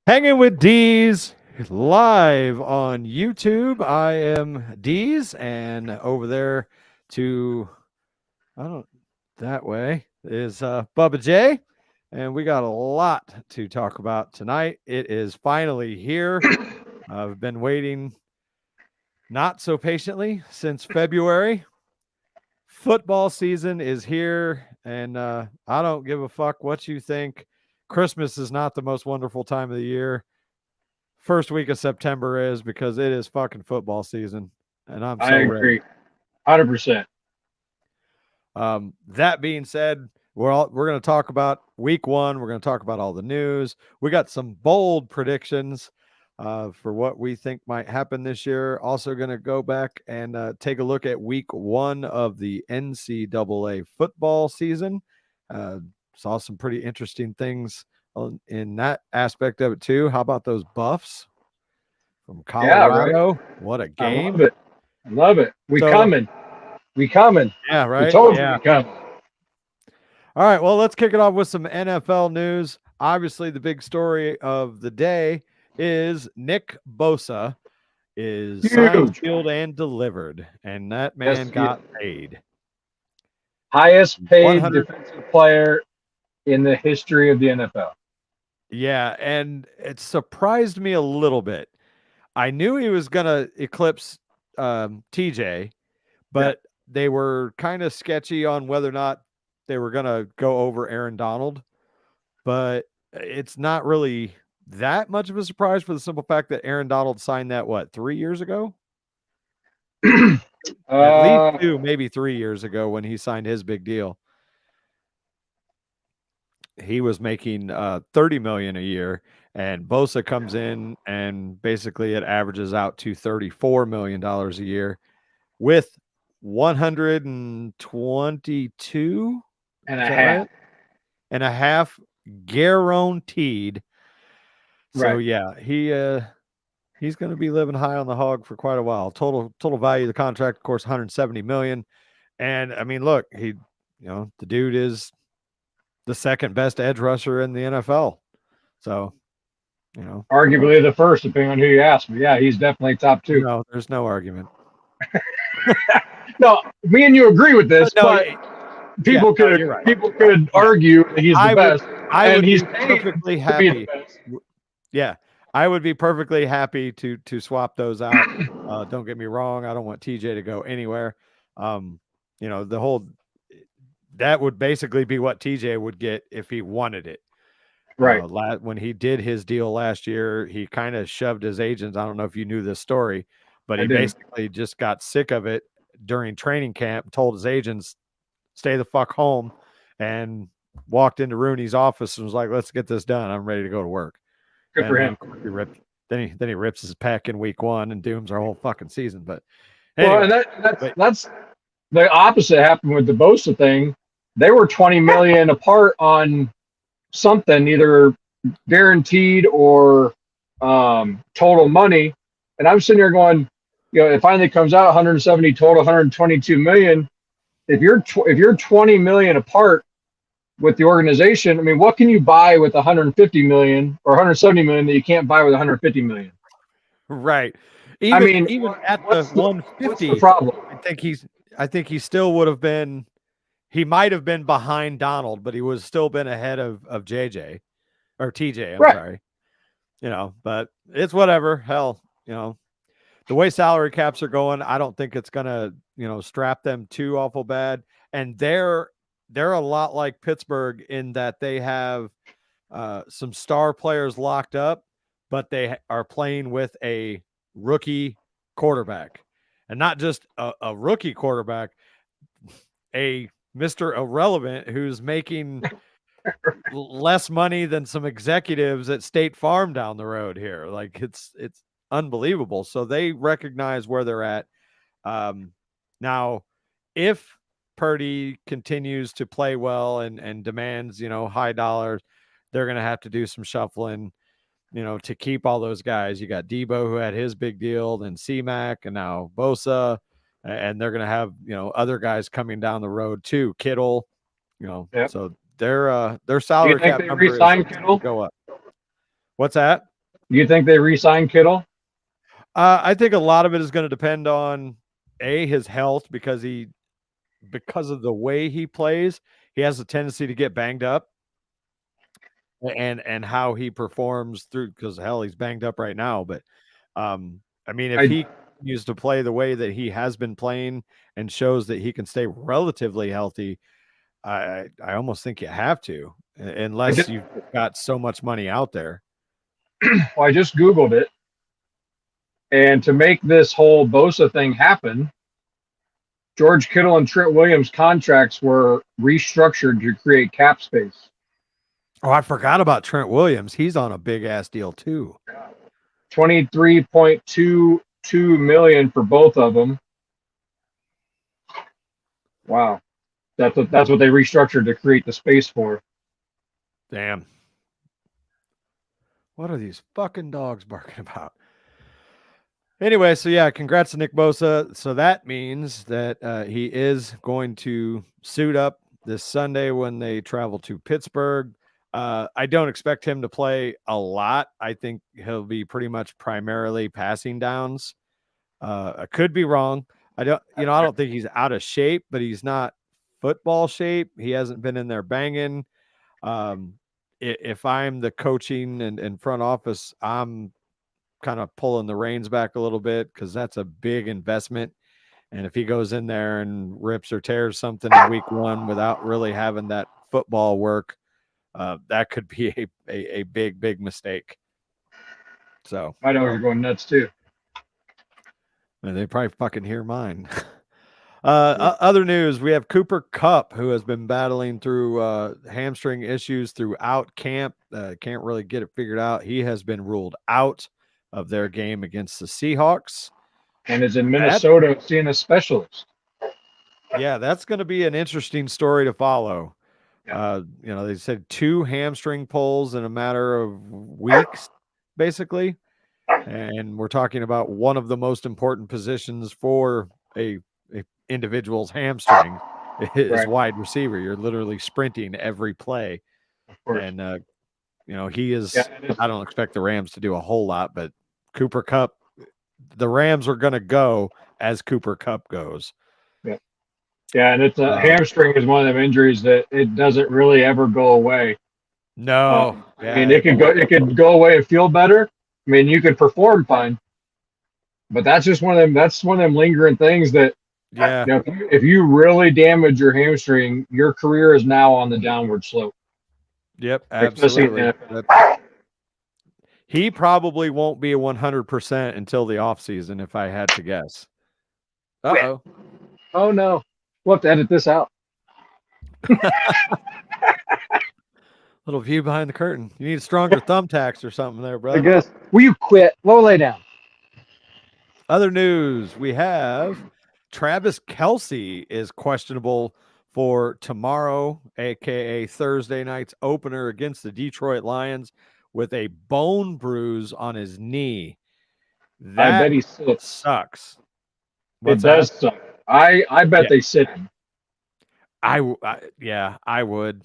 Hanging with D's live on YouTube. I am D's, and over there to I don't that way is Bubba J, and we got a lot to talk about tonight. It is finally here. I've been waiting not so patiently since February. Football season is here, and I don't give a fuck what you think. Christmas is not the most wonderful time of the year. First week of September is because it is fucking football season, and I'm so I agree, ready. 100%. That being said, we're going to talk about week one. We're going to talk about all the news. We got some bold predictions for what we think might happen this year. Also, going to go back and take a look at week one of the NCAA football season. Saw some pretty interesting things in that aspect of it too. How about those Buffs from Yeah, right. Colorado? What a I game! love it. I love it. We So, coming. We coming. yeah, We right. told you Yeah. we coming. All right. Well, let's kick it off with some NFL news. Obviously, the big story of the day is Nick Bosa is signed, Huge. sealed, and delivered, and that Yes, man he got is. paid. Highest paid 100. defensive player in the history of the NFL. Yeah, and it surprised me a little bit. I knew he was going to eclipse TJ, but they were kind of sketchy on whether or not they were going to go over Aaron Donald. But it's not really that much of a surprise for the simple fact that Aaron Donald signed that, 3 years ago? At least 2, maybe 3 years ago when he signed his big deal. He was making $30 million a year, and Bosa comes in and basically it averages out to $34 million a year with 122 and is a that half. right? And a half guaranteed. So Right. yeah, he's going to be living high on the hog for quite a while. Total value of the contract, of course, 170 million. And I mean, look, the dude is the second best edge rusher in the NFL. So, Arguably the first, depending on who you ask. But yeah, he's definitely top two. no, there's no argument. No, me and you agree with this, No, but people could you're right. people could argue that he's the best. I would he's be perfectly happy. Yeah, I would be perfectly happy to swap those out. Don't get me wrong. I don't want TJ to go anywhere. That would basically be what TJ would get if he wanted it. Right. When he did his deal last year, he kind of shoved his agents. I don't know if you knew this story, but he basically just got sick of it during training camp, told his agents, stay the fuck home, and walked into Rooney's office and was like, let's get this done. I'm ready to go to work. Good for him. Then he rips his pec in week one and dooms our whole fucking season. But anyway, well, and that's the opposite happened with the Bosa thing. They were 20 million apart on something, either guaranteed or total money. And I'm sitting there going, it finally comes out 170 total, 122 million. If you're 20 million apart with the organization, I mean, what can you buy with 150 million or 170 million that you can't buy with 150 million? Right. Even at the 150, what's the problem? I think he still would have been. He might have been behind Donald, but he was still been ahead of JJ or TJ. I'm sorry. But it's whatever. Hell, the way salary caps are going, I don't think it's gonna, strap them too awful bad. And they're a lot like Pittsburgh in that they have some star players locked up, but they are playing with a rookie quarterback, and not just a rookie quarterback, a Mr. Irrelevant who's making less money than some executives at State Farm down the road here. Like it's unbelievable. So they recognize where they're at. Now, if Purdy continues to play well and demands, high dollars, they're going to have to do some shuffling, to keep all those guys. You got Debo, who had his big deal, then C-Mac, and now Bosa. And they're going to have, other guys coming down the road too. Kittle, so their salary cap number re-sign Kittle? Go up. What's that? Do you think they re-sign Kittle? I think a lot of it is going to depend on his health because of the way he plays, he has a tendency to get banged up, and how he performs through, because hell, he's banged up right now. But I mean, if he continues to play the way that he has been playing and shows that he can stay relatively healthy, I almost think you have to, unless you've got so much money out there. Well, I just Googled it. And to make this whole Bosa thing happen, George Kittle and Trent Williams contracts were restructured to create cap space. Oh, I forgot about Trent Williams. He's on a big ass deal too. $23.22 million for both of them. Wow. That's what they restructured to create the space for. Damn. What are these fucking dogs barking about? Anyway, so yeah, congrats to Nick Bosa. So that means that he is going to suit up this Sunday when they travel to Pittsburgh. I don't expect him to play a lot. I think he'll be pretty much primarily passing downs. I could be wrong. I don't think he's out of shape, but he's not football shape. He hasn't been in there banging. If I'm the coaching and front office, I'm kind of pulling the reins back a little bit, because that's a big investment. And if he goes in there and rips or tears something in week 1 without really having that football work, that could be a big mistake. So I know you're going nuts too. They probably fucking hear mine. Other news, we have Cooper Kupp, who has been battling through hamstring issues throughout camp. Can't really get it figured out. He has been ruled out of their game against the Seahawks. And is in Minnesota seeing a specialist. Yeah, that's going to be an interesting story to follow. Yeah. They said 2 hamstring pulls in a matter of weeks, basically. And we're talking about one of the most important positions for a individual's hamstring is wide receiver. You're literally sprinting every play. And, he is, I don't expect the Rams to do a whole lot, but Cooper Kupp, the Rams are going to go as Cooper Kupp goes. Yeah. Yeah. And it's a hamstring is one of them injuries that it doesn't really ever go away. No. I mean, it could go away and feel better. I mean, you could perform fine, but that's just one of them lingering things that, if you really damage your hamstring, your career is now on the downward slope. Yep, absolutely. He probably won't be 100% until the offseason, if I had to guess. Uh-oh. Oh, no. We'll have to edit this out. Little view behind the curtain. You need stronger thumbtacks or something there, brother. I guess. Will you quit? We'll lay down. Other news, we have Travis Kelce is questionable for tomorrow, a.k.a. Thursday night's opener against the Detroit Lions, with a bone bruise on his knee. That I bet he sits. Sucks. It does suck. I bet they sit him. I would.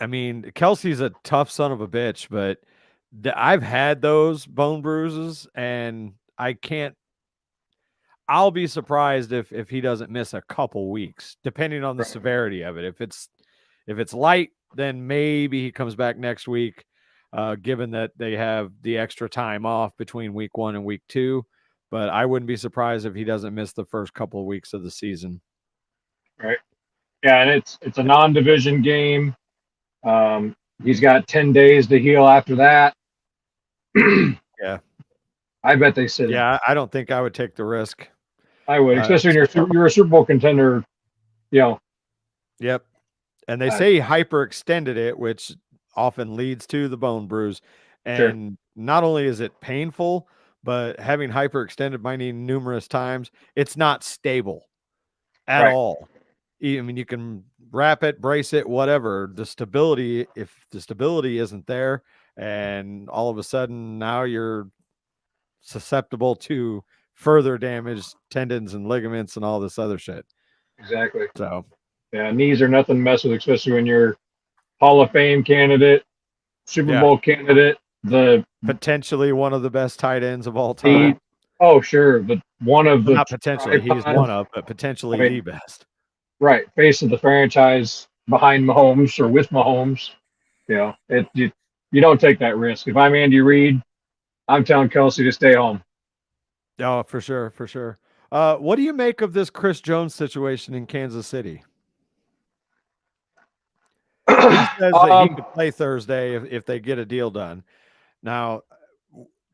I mean, Kelce's a tough son of a bitch, but I've had those bone bruises, and I'll be surprised if he doesn't miss a couple weeks, depending on the severity of it. If it's light, then maybe he comes back next week, given that they have the extra time off between week 1 and week 2. But I wouldn't be surprised if he doesn't miss the first couple of weeks of the season. Right. Yeah, and it's a non-division game. He's got 10 days to heal after that. Yeah. I bet they sit him. Yeah, I don't think I would take the risk. I would, especially when you're a Super Bowl contender, Yep. And they say he hyperextended it, which often leads to the bone bruise. And not only is it painful, but having hyperextended my knee numerous times, it's not stable at all. I mean, you can wrap it, brace it, whatever. If the stability isn't there, and all of a sudden now you're susceptible to further damage, tendons and ligaments and all this other shit. Exactly. So, yeah, knees are nothing to mess with, especially when you're Hall of Fame candidate, Super Bowl candidate. the Potentially one of the best tight ends of all time. oh sure, but one of Well, the not potentially, he's tripods, one of, but potentially I mean, the best. right, face of the franchise behind Mahomes or with Mahomes. You don't take that risk. If I'm Andy Reid, I'm telling Kelsey to stay home. Oh, for sure, for sure. What do you make of this Chris Jones situation in Kansas City? He says that he could play Thursday if they get a deal done. Now,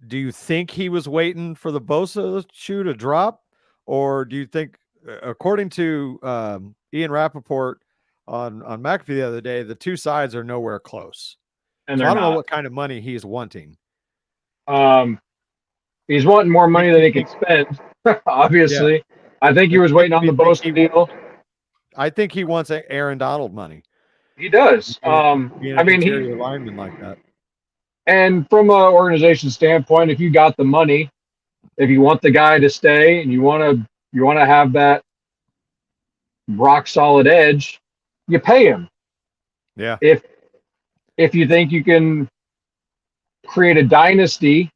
do you think he was waiting for the Bosa shoe to drop? Or do you think, according to Ian Rappaport on McAfee the other day, the two sides are nowhere close? And So I they're don't know not. what kind of money he's wanting. He's wanting more money than he can spend, Yeah. obviously. I think he was waiting on the Bosa deal. I think he wants Aaron Donald money. He does. Being I an mean, interior lineman like that. and from an organization standpoint, if you got the money, if you want the guy to stay and you want to have that rock solid edge, you pay him. Yeah. If you think you can create a dynasty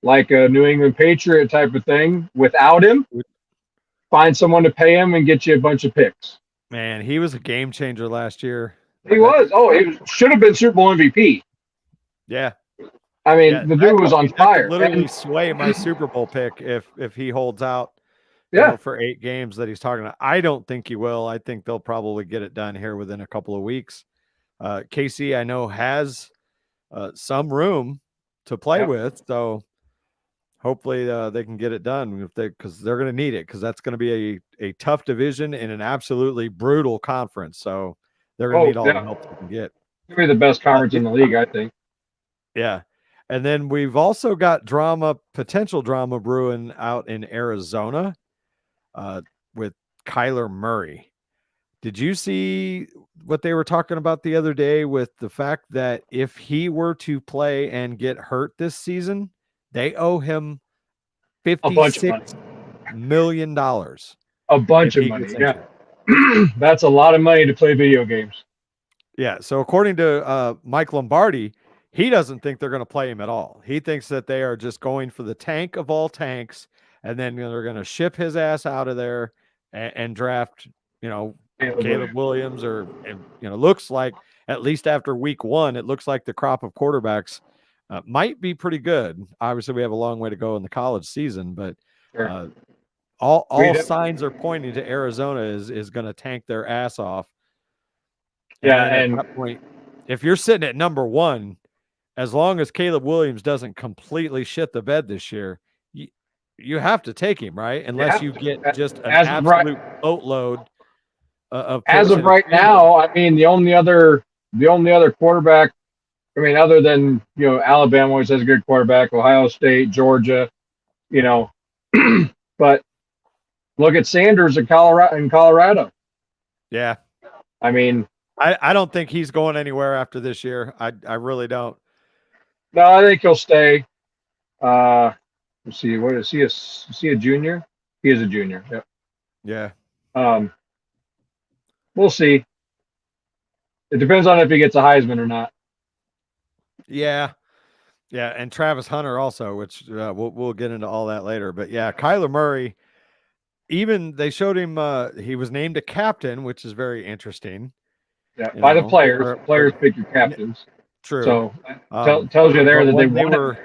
like a New England Patriot type of thing without him, find someone to pay him and get you a bunch of picks. Man, he was a game changer last year. He was. Oh, he should have been Super Bowl MVP. Yeah. I mean, the dude was on fire. Literally sway my Super Bowl pick if he holds out for 8 games that he's talking about. I don't think he will. I think they'll probably get it done here within a couple of weeks. KC, I know, has some room to play with, so hopefully they can get it done because they're going to need it, because that's going to be a tough division in an absolutely brutal conference. So they're going to need all the help they can get. It's going to be the best conference in the league, I think. Yeah. And then we've also got potential drama brewing out in Arizona with Kyler Murray. Did you see what they were talking about the other day with the fact that if he were to play and get hurt this season, they owe him $56 million. A bunch of money, yeah. That's a lot of money to play video games. Yeah, so according to Mike Lombardi, he doesn't think they're going to play him at all. He thinks that they are just going for the tank of all tanks, and then they're going to ship his ass out of there and draft, Caleb Williams, or looks like, at least after week 1, it looks like the crop of quarterbacks might be pretty good. Obviously, we have a long way to go in the college season, but all signs are pointing to Arizona is going to tank their ass off. And at that point, if you're sitting at number 1, as long as Caleb Williams doesn't completely shit the bed this year, you have to take him, right? Unless you get just an absolute boatload of. As of right now, I mean, the only other quarterback, I mean, other than Alabama always has a good quarterback, Ohio State, Georgia, but look at Sanders in Colorado. Yeah, I mean, I don't think he's going anywhere after this year. I really don't. No, I think he'll stay. Let's see. What is he? Is he a junior? He is a junior. Yep. Yeah. We'll see. It depends on if he gets a Heisman or not. Yeah. Yeah, and Travis Hunter also, which we'll get into all that later. But yeah, Kyler Murray. Even they showed him. He was named a captain, which is very interesting. Yeah, by the players. Players pick your captains. True. So tells you there that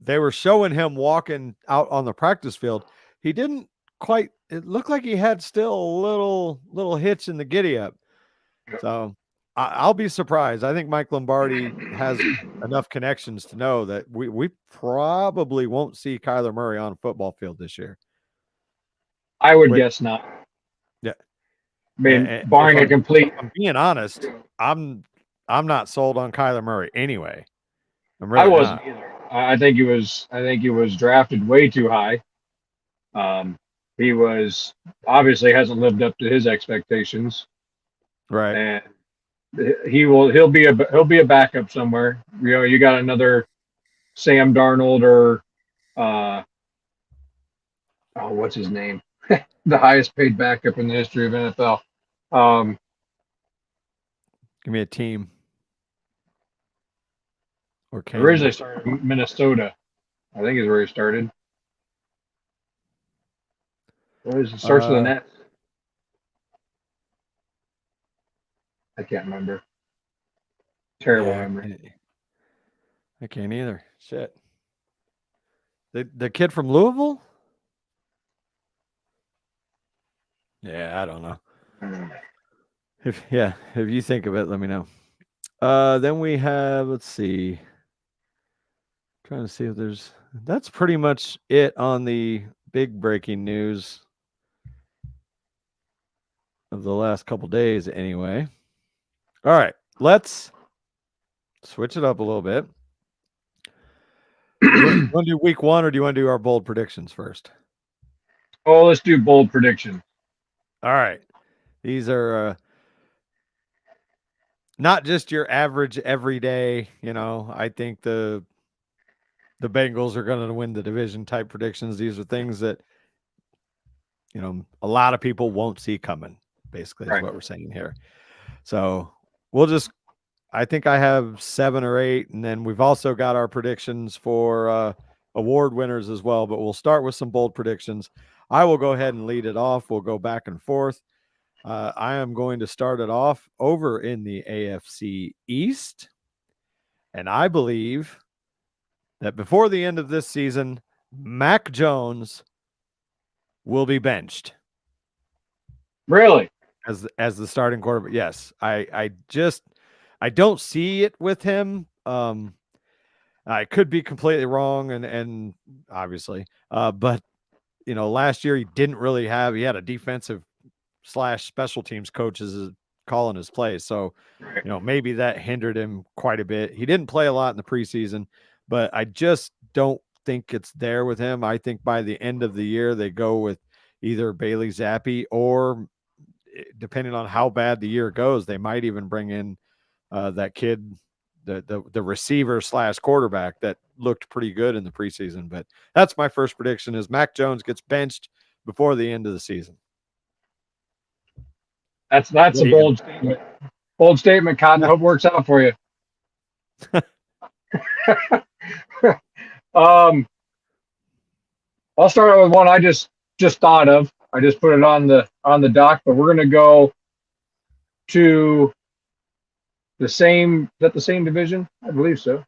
they were showing him walking out on the practice field. He didn't quite. It looked like he had still a little hitch in the giddy up. So I'll be surprised. I think Mike Lombardi has enough connections to know that we probably won't see Kyler Murray on a football field this year. I would guess not. Yeah. I mean, barring a complete. I'm being honest. I'm not sold on Kyler Murray anyway. I wasn't either. I think he was drafted way too high. He was obviously hasn't lived up to his expectations. Right. And he'll be a backup somewhere. You got another Sam Darnold or what's his name? The highest paid backup in the history of NFL. Give me a team. Or came Originally started in Minnesota. I think is where he started. What is it? Starts with an S. I can't remember. Terrible memory. I can't either. Shit. The kid from Louisville? Yeah, I don't know. If you think of it, let me know. Then we have, let's see. Trying to see if that's pretty much it on the big breaking news of the last couple days anyway. All right, let's switch it up a little bit. You want to do week 1 or do you want to do our bold predictions first? Oh, let's do bold predictions. All right. These are not just your average everyday, I think the Bengals are going to win the division type predictions. These are things that, a lot of people won't see coming, basically, is what we're saying here. So I think I have 7 or 8, and then we've also got our predictions for award winners as well, but we'll start with some bold predictions. I will go ahead and lead it off. We'll go back and forth. I am going to start it off over in the AFC East, and I believe that before the end of this season, Mac Jones will be benched. Really? As the starting quarterback. Yes. I don't see it with him. I could be completely wrong and obviously, but last year he didn't really he had a defensive / special teams coaches calling his plays. So, maybe that hindered him quite a bit. He didn't play a lot in the preseason, but I just don't think it's there with him. I think by the end of the year, they go with either Bailey Zappi or, depending on how bad the year goes, they might even bring in that kid, the receiver / quarterback that looked pretty good in the preseason. But that's my first prediction: is Mac Jones gets benched before the end of the season. That's a bold statement. Bold statement, Cotton. Hope it works out for you. I'll start out with one I just thought of. I just put it on the dock, but we're gonna go to the same. Is that the same division? I believe so.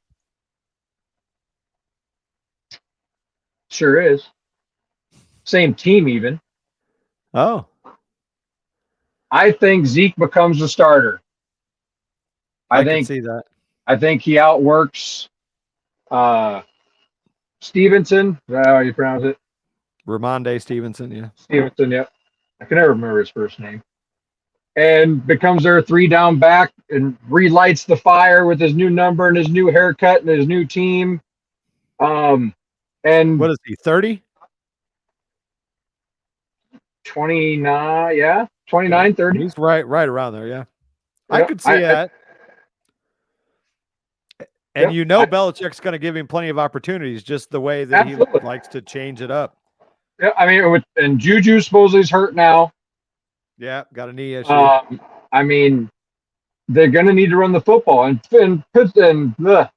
Sure is. Same team even. Oh. I think Zeke becomes the starter. I can see that. I think he outworks Stevenson. Is that how you pronounce it? Rhamondre Stevenson, yeah. Stevenson, yep. I can never remember his first name. And becomes their 3-down back and relights the fire with his new number and his new haircut and his new team. And what is he, 30? 29, yeah. 29, 30. He's right around there, yeah. I could see that. And Belichick's going to give him plenty of opportunities, just the way that he likes to change it up. Yeah, I mean, and Juju supposedly is hurt now. Yeah, got a knee issue. I mean, they're going to need to run the football, and the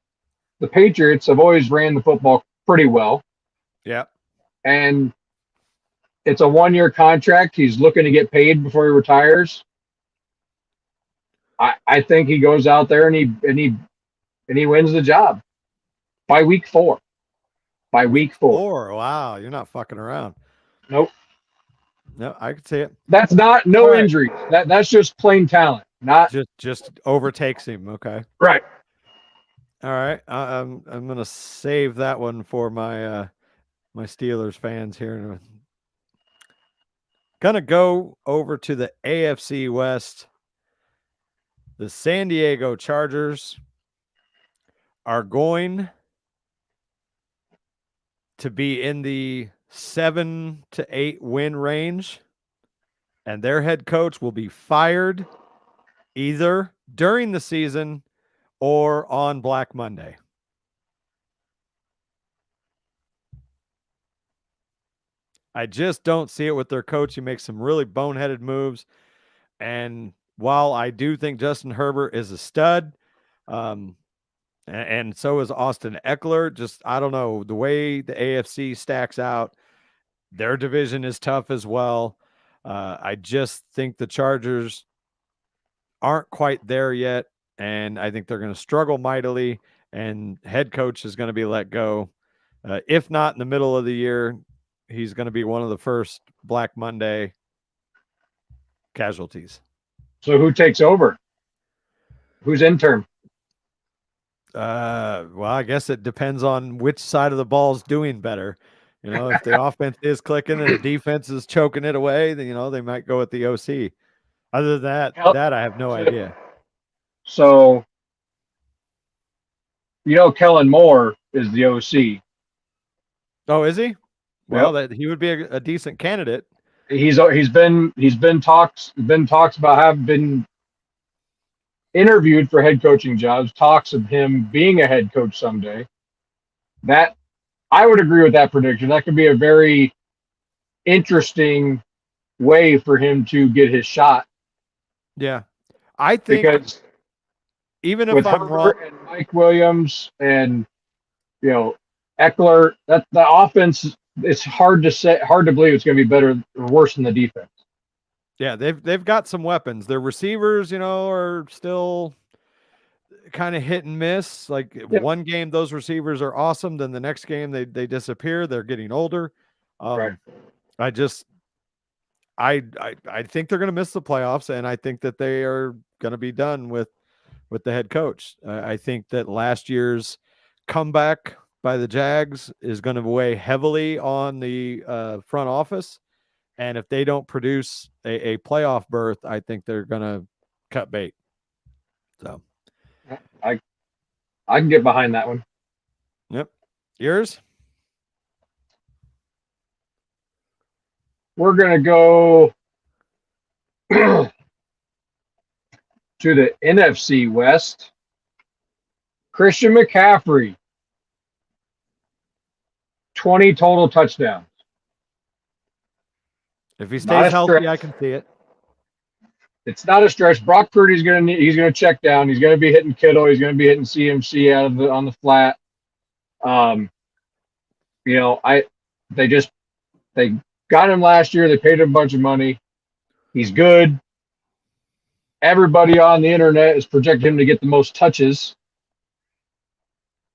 Patriots have always ran the football pretty well. Yeah, and it's a 1-year contract. He's looking to get paid before he retires. I think he goes out there and he wins the job by week 4. By week 4. Wow, you're not fucking around. Nope. No, I could see it. That's not injuries. That's just plain talent. Not just overtakes him. Okay. Right. All right. I'm gonna save that one for my my Steelers fans here. Gonna go over to the AFC West. The San Diego Chargers are going to be in the 7 to 8 win range, and their head coach will be fired either during the season or on Black Monday. I just don't see it with their coach. He makes some really boneheaded moves, and while I do think Justin Herbert is a stud, and so is Austin Eckler. Just, I don't know, the way the AFC stacks out, their division is tough as well. I just think the Chargers aren't quite there yet, and I think they're going to struggle mightily, and head coach is going to be let go. If not in the middle of the year, he's going to be one of the first Black Monday casualties. So who takes over? Who's interim? Well, I guess it depends on which side of the ball is doing better. You know, if the offense is clicking and the defense is choking it away, then, you know, they might go with the OC. Other than that I have no idea. So, you know, Kellen Moore is the OC. Oh, is he? Well, that he would be a decent candidate. He's been talks about having been interviewed for head coaching jobs, talks of him being a head coach someday. That I would agree with that prediction. That could be a very interesting way for him to get his shot. Yeah. I think because even if I'm wrong, and Mike Williams and, you know, Eckler, that the offense, it's hard to believe it's going to be better or worse than the defense. Yeah, they've got some weapons. Their receivers, you know, are still kind of hit and miss. Like one game, those receivers are awesome. Then the next game, they disappear. They're getting older. Right. I think they're going to miss the playoffs, and I think that they are going to be done with the head coach. I think that last year's comeback by the Jags is going to weigh heavily on the front office. And if they don't produce a playoff berth, I think they're going to cut bait. So I can get behind that one. Yep. Yours? We're going to go to the NFC West. Christian McCaffrey, 20 total touchdowns. If he stays healthy, I can see it. It's not a stretch. Brock Purdy's he's gonna check down. He's gonna be hitting Kittle. He's gonna be hitting CMC on the flat. You know, they got him last year. They paid him a bunch of money. He's good. Everybody on the internet is projecting him to get the most touches,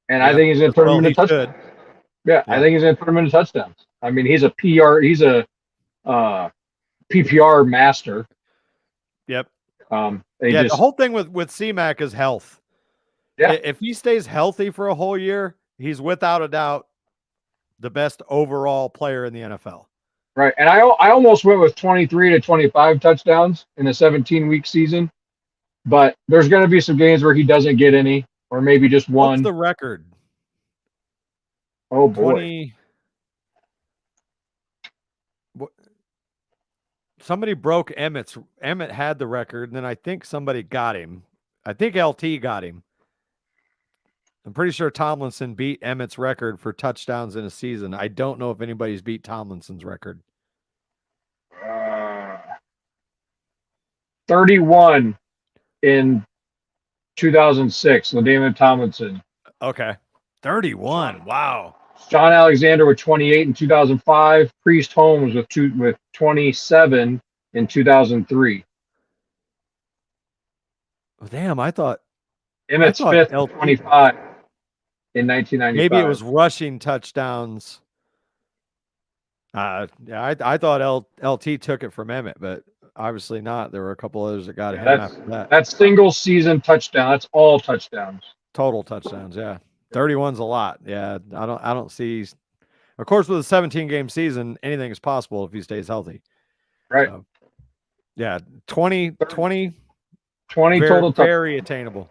and I think he's gonna turn him into touchdowns. Yeah, I think he's gonna put him into touchdowns. I mean, he's a PPR master. Yep. The whole thing with C-Mac is health. Yeah. If he stays healthy for a whole year, he's without a doubt the best overall player in the NFL. Right. And I almost went with 23 to 25 touchdowns in a 17-week season, but there's going to be some games where he doesn't get any, or maybe just one. What's the record? Oh, boy. Somebody broke Emmett's. Emmett had the record, and then I think somebody got him. I think LT got him. I'm pretty sure Tomlinson beat Emmett's record for touchdowns in a season. I don't know if anybody's beat Tomlinson's record. 31 in 2006, LaDainian Tomlinson. Okay. 31. Wow. John Alexander with 28 in 2005. Priest Holmes with 27 in 2003. Oh, damn, I thought Emmett Smith 25 in 1995. Maybe it was rushing touchdowns. I thought LT took it from Emmett, but obviously not. There were a couple others that got him after that. That's single season touchdown. That's all touchdowns. Total touchdowns, yeah. 31's a lot. Yeah, I don't see. Of course, with a 17-game season, anything is possible if he stays healthy. Right. Yeah, 20 very, total, very attainable.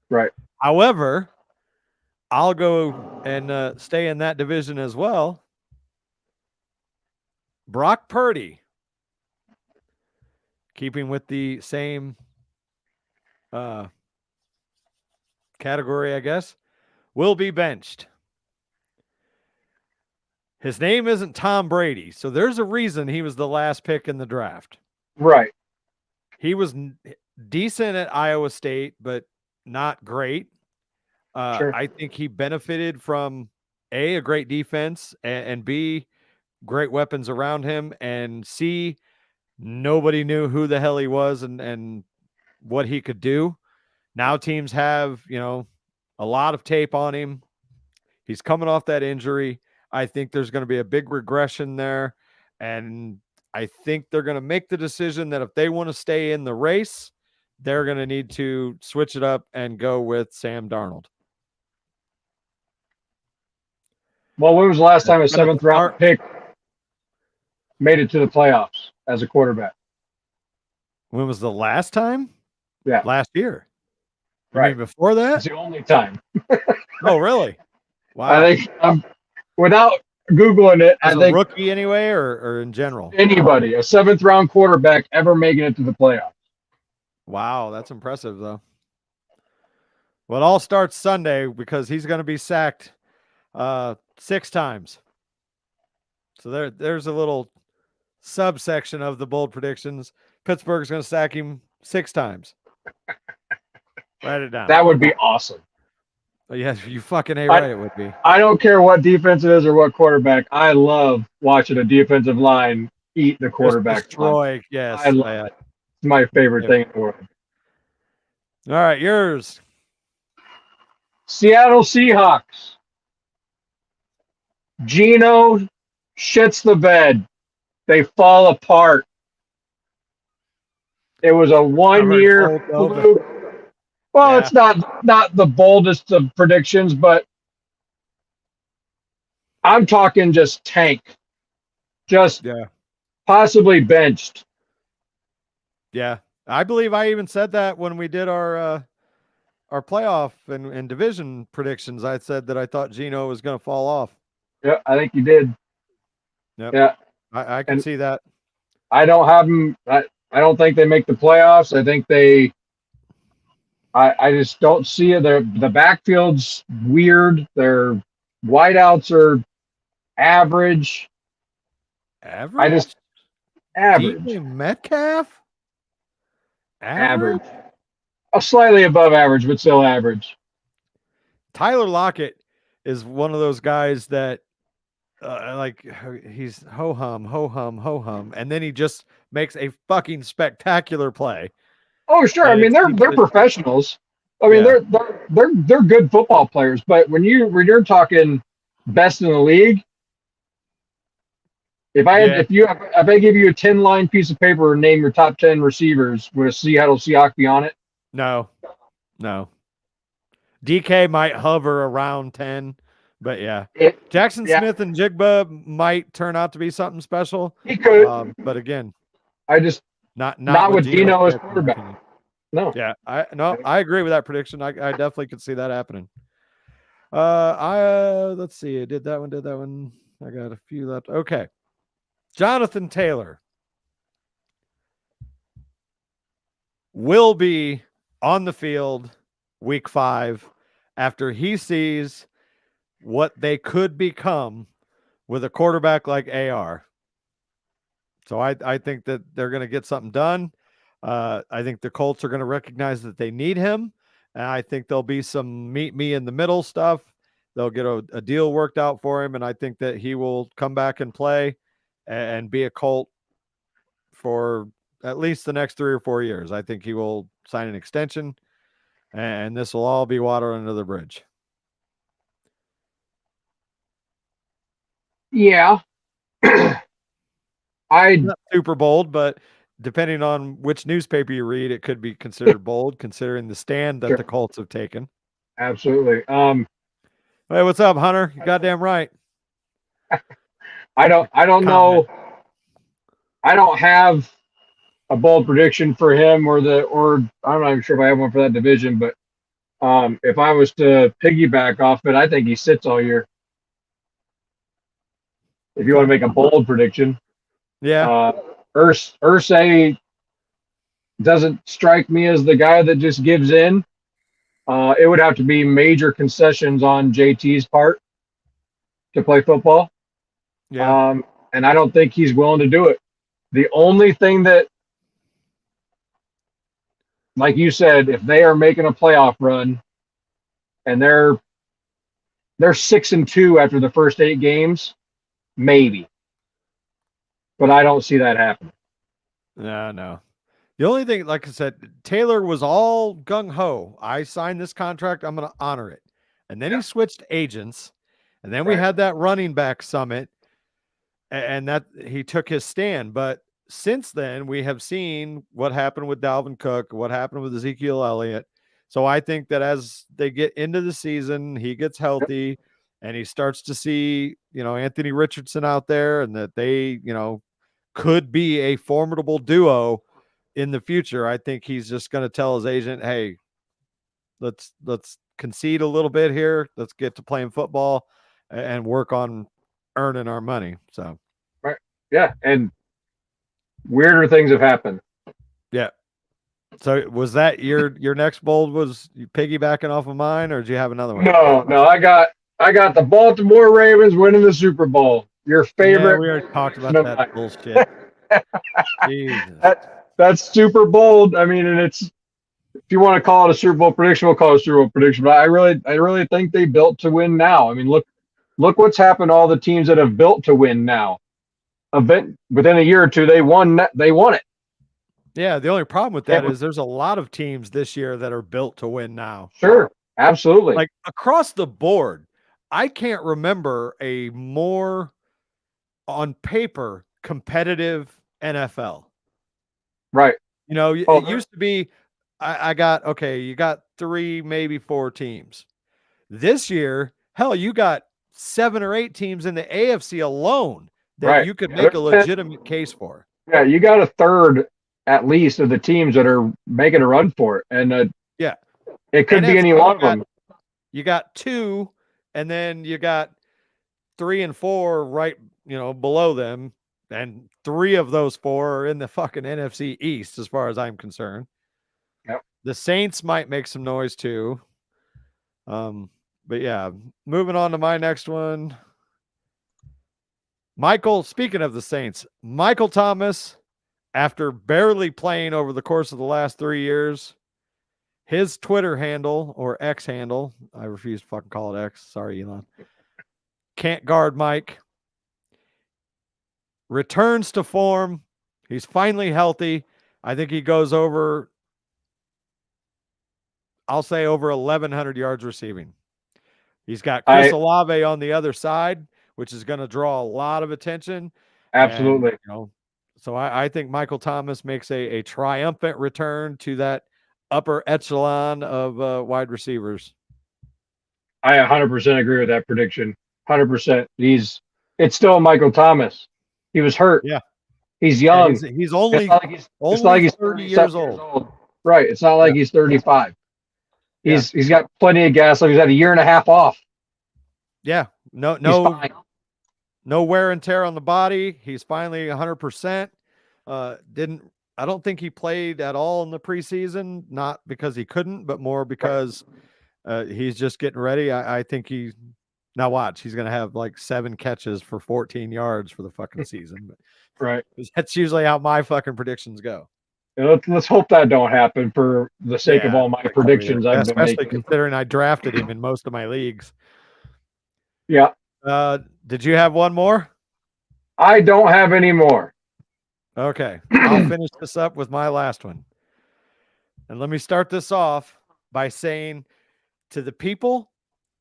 Right. However, I'll go and stay in that division as well. Brock Purdy, keeping with the same category, I guess, will be benched. His name isn't Tom Brady, so there's a reason he was the last pick in the draft. Right. He was decent at Iowa State, but not great. Sure. I think he benefited from a great defense, and B, great weapons around him, and C, nobody knew who the hell he was and what he could do. Now teams have, a lot of tape on him. He's coming off that injury. I think there's going to be a big regression there. And I think they're going to make the decision that if they want to stay in the race, they're going to need to switch it up and go with Sam Darnold. Well, when was the last time a 7th round pick made it to the playoffs as a quarterback? When was the last time? Yeah. Last year. You Right. mean before that? It's the only time. Oh, really? Wow. I think without Googling it, As I a think rookie anyway, or in general? anybody, a 7th round quarterback ever making it to the playoffs. Wow, that's impressive, though. Well, it all starts Sunday because he's going to be sacked 6 times. So there's a little subsection of the bold predictions. Pittsburgh's going to sack him 6 times. Write it down. That would be awesome. Yes, you fucking A right, it would be. I don't care what defense it is or what quarterback. I love watching a defensive line eat the quarterback. Destroy, yes. I love it. It's my favorite thing in the world. All right, yours. Seattle Seahawks. Geno shits the bed. They fall apart. It was a 1-year fluke. Well, yeah. It's not the boldest of predictions, but I'm talking just tank. Just possibly benched. Yeah. I believe I even said that when we did our playoff and division predictions. I said that I thought Geno was going to fall off. Yeah, I think you did. Yep. Yeah. I can see that. I don't have them. I don't think they make the playoffs. I think I just don't see it. The backfield's weird. Their wideouts are average. Average? Average. DK Metcalf? Average. Slightly above average, but still average. Tyler Lockett is one of those guys that he's ho-hum, and then he just makes a fucking spectacular play. Oh, sure. I mean, they're professionals. I mean, they're good football players. But when you're talking best in the league, if I give you a 10-line piece of paper and name your top 10 receivers, would a Seattle Seahawks be on it? No. DK might hover around 10, but yeah. Jackson Smith and Jigba might turn out to be something special. He could, but again, I just not with Geno as quarterback. No. Yeah, I agree with that prediction. I definitely could see that happening. Let's see. I did that one. I got a few left. Okay. Jonathan Taylor will be on the field week 5 after he sees what they could become with a quarterback like AR. So I think that they're going to get something done. I think the Colts are going to recognize that they need him. And I think there'll be some meet me in the middle stuff. They'll get a deal worked out for him. And I think that he will come back and play and be a Colt for at least the next 3 or 4 years. I think he will sign an extension, and this will all be water under the bridge. Yeah. Not super bold, but depending on which newspaper you read, it could be considered bold, considering the stand that the Colts have taken. Absolutely. Hey, what's up, Hunter? You goddamn right. I don't know. I don't have a bold prediction for him or I'm not even sure if I have one for that division, but if I was to piggyback off it, I think he sits all year. If you want to make a bold prediction. Yeah. Irsay doesn't strike me as the guy that just gives in. It would have to be major concessions on JT's part to play football. Yeah. And I don't think he's willing to do it. The only thing that, like you said, if they are making a playoff run and they're 6-2 after the first 8 games, maybe. But I don't see that happening. No. The only thing, like I said, Taylor was all gung ho. I signed this contract. I'm going to honor it. And then he switched agents. And then we had that running back summit, and that he took his stand. But since then, we have seen what happened with Dalvin Cook, what happened with Ezekiel Elliott. So I think that as they get into the season, he gets healthy and he starts to see, Anthony Richardson out there, and that they, could be a formidable duo in the future. I think he's just going to tell his agent, hey, let's concede a little bit here. Let's get to playing football and work on earning our money. So, right. Yeah. And weirder things have happened. Yeah. So was that your next bold, was you piggybacking off of mine, or did you have another one? No, I got the Baltimore Ravens winning the Super Bowl. Your favorite. Yeah, we already talked about that bullshit. Jesus. That's super bold. I mean, and it's, if you want to call it a Super Bowl prediction, we'll call it a Super Bowl prediction. But I really think they built to win now. I mean, look what's happened to all the teams that have built to win now. Within a year or two, they won it. Yeah, the only problem with that is there's a lot of teams this year that are built to win now. Sure, absolutely. Like across the board, I can't remember a more on paper competitive NFL. Right. It used to be, you got 3, maybe 4 teams. This year, hell, you got 7 or 8 teams in the AFC alone that you could make a legitimate case for. Yeah, you got a third at least of the teams that are making a run for it. And it could be any one of them. You got 2, and then you got 3 and 4 right, below them. And 3 of those 4 are in the fucking NFC East, as far as I'm concerned. Yep. The Saints might make some noise too. But yeah, moving on to my next one. Speaking of the Saints, Michael Thomas, after barely playing over the course of the last 3 years, his Twitter handle, or X handle, I refuse to fucking call it X. Sorry, Elon. Can't guard Mike. Returns to form. He's finally healthy. I think he goes over, I'll say over 1,100 yards receiving. He's got Chris Olave on the other side, which is going to draw a lot of attention. Absolutely. And, so I think Michael Thomas makes a triumphant return to that upper echelon of wide receivers. I 100% agree with that prediction. 100%. It's still Michael Thomas. He was hurt. Yeah. He's young. Yeah, he's only, it's not like he's 30 years old. Right. It's not like he's 35. He's got plenty of gas. Like he's had a year and a half off. Yeah. No wear and tear on the body. He's finally 100%. I don't think he played at all in the preseason, not because he couldn't, but more because he's just getting ready. I think now watch, he's going to have like 7 catches for 14 yards for the fucking season. Right. That's usually how my fucking predictions go. Let's hope that don't happen for the sake of all my predictions I've been making. Especially considering I drafted him in most of my leagues. Yeah. Did you have one more? I don't have any more. Okay. I'll finish this up with my last one. And let me start this off by saying to the people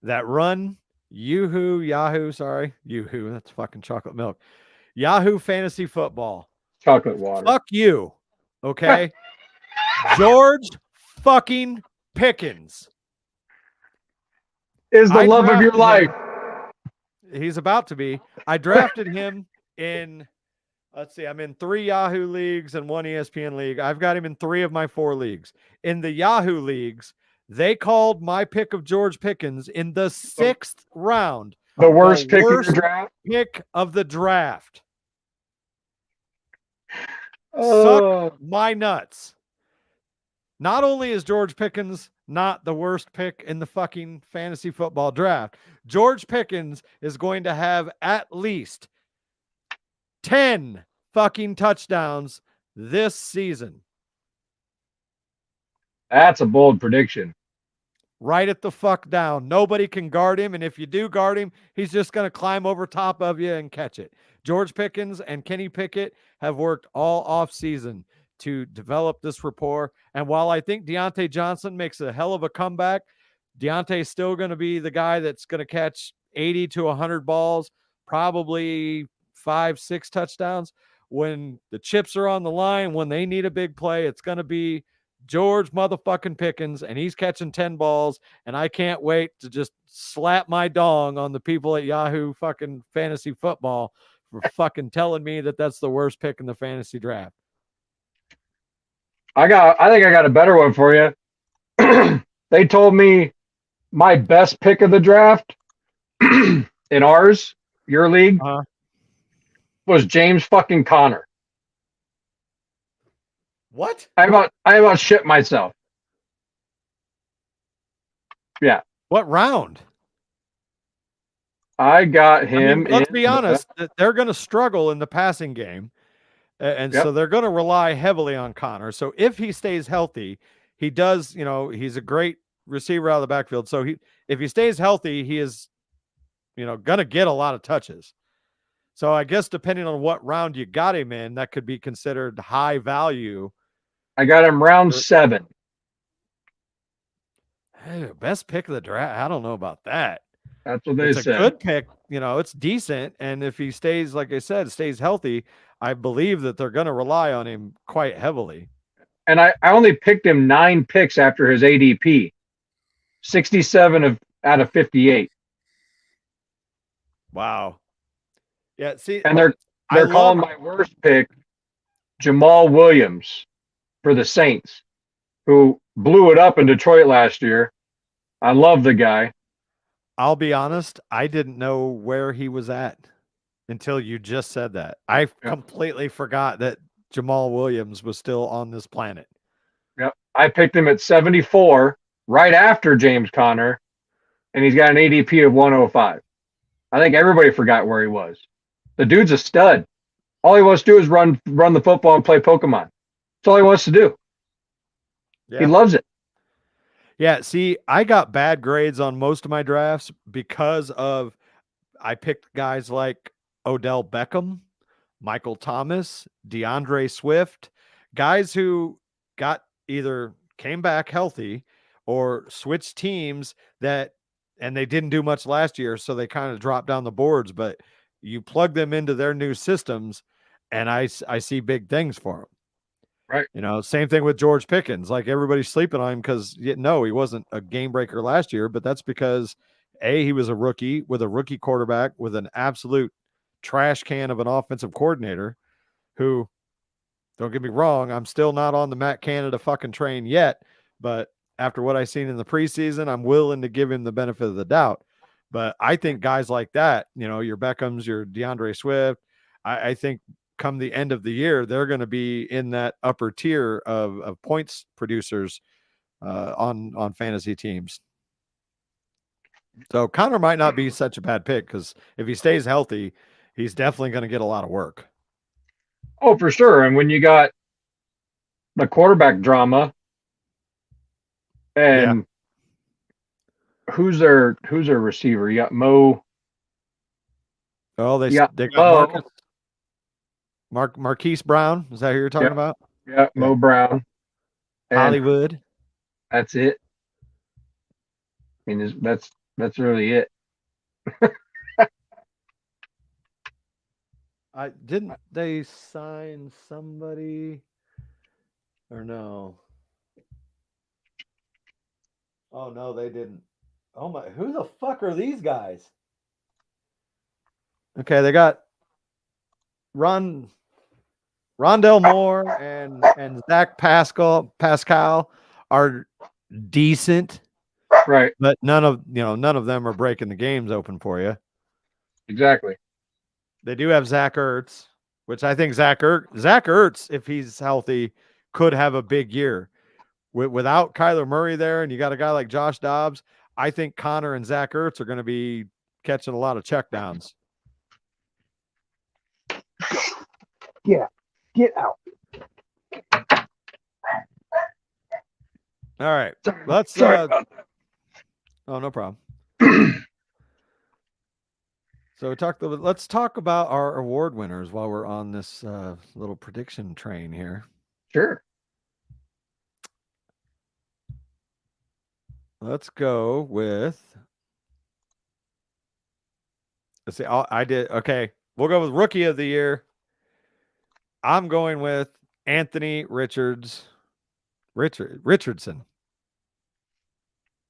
that run Yahoo, that's fucking chocolate milk. Yahoo Fantasy Football. Chocolate water. Fuck you. Okay. George fucking Pickens is the love of your life. He's about to be. I drafted him in, I'm in 3 Yahoo leagues and 1 ESPN league. I've got him in 3 of my 4 leagues. In the Yahoo leagues, they called my pick of George Pickens in the 6th round. The worst pick of the draft? Pick of the draft. Suck my nuts. Not only is George Pickens not the worst pick in the fucking fantasy football draft, George Pickens is going to have at least 10 fucking touchdowns this season. That's a bold prediction. write it the fuck down. Nobody can guard him. And if you do guard him, he's just going to climb over top of you and catch it. George Pickens and Kenny Pickett have worked all off season to develop this rapport. And while I think Deontay Johnson makes a hell of a comeback, Deontay's still going to be the guy that's going to catch 80 to 100 balls, probably 5-6 touchdowns. When the chips are on the line, when they need a big play, it's going to be George motherfucking Pickens, and he's catching 10 balls, and I can't wait to just slap my dong on the people at Yahoo fucking Fantasy Football for fucking telling me that that's the worst pick in the fantasy draft. I think I got a better one for you. They told me my best pick of the draft in ours, your league, was James fucking Conner. What? I about shit myself. Yeah. What round? I got him. Let's be honest, they're going to struggle in the passing game. And so they're going to rely heavily on Conner. So if he stays healthy, he does, he's a great receiver out of the backfield. So if he stays healthy, he is, going to get a lot of touches. So I guess depending on what round you got him in, that could be considered high value. I got him round 7. Hey, best pick of the draft. I don't know about that. That's what they said. It's a good pick. It's decent. And if he stays, like I said, stays healthy, I believe that they're going to rely on him quite heavily. And I only picked him 9 picks after his ADP. 67 out of 58. Wow. Yeah, see. And they're calling my worst pick Jamal Williams for the Saints, who blew it up in Detroit last year. I love the guy. I'll be honest, I didn't know where he was at until you just said that. I completely forgot that Jamal Williams was still on this planet. Yep. I picked him at 74, right after James Conner, and he's got an ADP of 105. I think everybody forgot where he was. The dude's a stud. All he wants to do is run the football and play Pokemon. That's all he wants to do. Yeah. He loves it. Yeah, see, I got bad grades on most of my drafts because I picked guys like Odell Beckham, Michael Thomas, DeAndre Swift, guys who either came back healthy or switched teams and they didn't do much last year, so they kind of dropped down the boards, but you plug them into their new systems, and I see big things for them. Right. Same thing with George Pickens. Like, everybody's sleeping on him because, no, he wasn't a game breaker last year, but that's because, he was a rookie with a rookie quarterback with an absolute trash can of an offensive coordinator who, don't get me wrong, I'm still not on the Matt Canada fucking train yet, but after what I've seen in the preseason, I'm willing to give him the benefit of the doubt. But I think guys like that, your Beckhams, your DeAndre Swift, I think come the end of the year, they're going to be in that upper tier of points producers on fantasy teams. So Conner might not be such a bad pick because if he stays healthy, he's definitely going to get a lot of work. Oh, for sure. And when you got the quarterback drama and who's their receiver? You got Mo. Oh, they got Marquise Brown. Is that who you're talking about? Yeah, Mo Brown. And Hollywood. That's it. I mean, that's really it. Didn't they sign somebody or no? Oh no, they didn't. Oh my, who the fuck are these guys? Okay, they got Rondell Moore and Zach Pascal are decent, right? But none of them are breaking the games open for you. Exactly. They do have Zach Ertz, which I think Zach Ertz, if he's healthy, could have a big year. Without Kyler Murray there, and you got a guy like Josh Dobbs, I think Conner and Zach Ertz are going to be catching a lot of checkdowns. Yeah, get out. All right, let's Oh, no problem. So let's talk about our award winners while we're on this little prediction train here. Sure. Let's go with. Let's see. I did okay. We'll go with rookie of the year. I'm going with Anthony Richardson.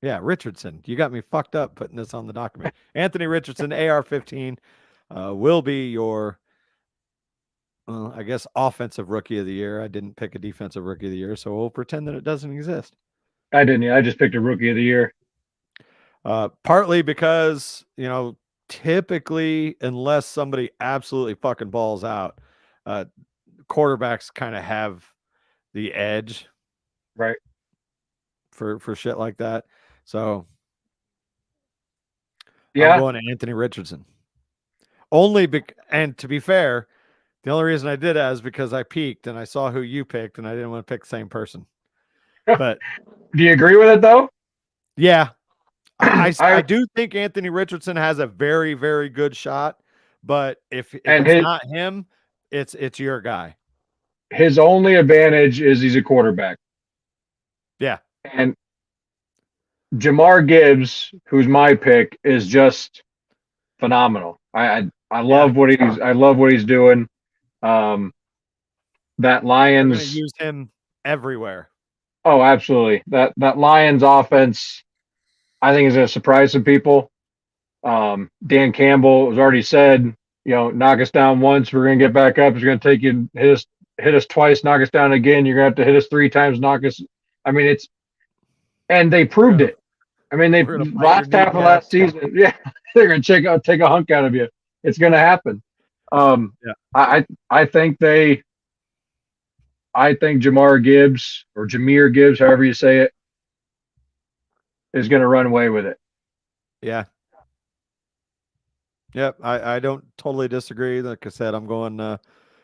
Yeah, Richardson. You got me fucked up putting this on the document. Anthony Richardson, AR-15, will be your, I guess, offensive rookie of the year. I didn't pick a defensive rookie of the year, so we'll pretend that it doesn't exist. I didn't. I just picked a rookie of the year. Partly because, typically, unless somebody absolutely fucking balls out, quarterbacks kind of have the edge, right, for shit like that. So yeah, I'm going to Anthony Richardson. And to be fair, the only reason I did that is because I peeked and I saw who you picked, and I didn't want to pick the same person. But do you agree with it though? Yeah, I do think Anthony Richardson has a very, very good shot. But if it's not him, it's your guy. His only advantage is he's a quarterback. Yeah, and Jahmyr Gibbs, who's my pick, is just phenomenal. I love what he's doing. That Lions, they're gonna use him everywhere. Oh, absolutely. That Lions offense, I think, is going to surprise some people. Dan Campbell has already said, knock us down once, we're going to get back up. It's going to take you hit us twice, knock us down again. You're going to have to hit us 3 times, knock us. I mean, and they proved it. I mean, they last half of last season, yeah, they're going to take a hunk out of you. It's going to happen. I think Jahmyr Gibbs, however you say it, is going to run away with it. Yeah. Yep. I don't totally disagree. Like I said, I'm going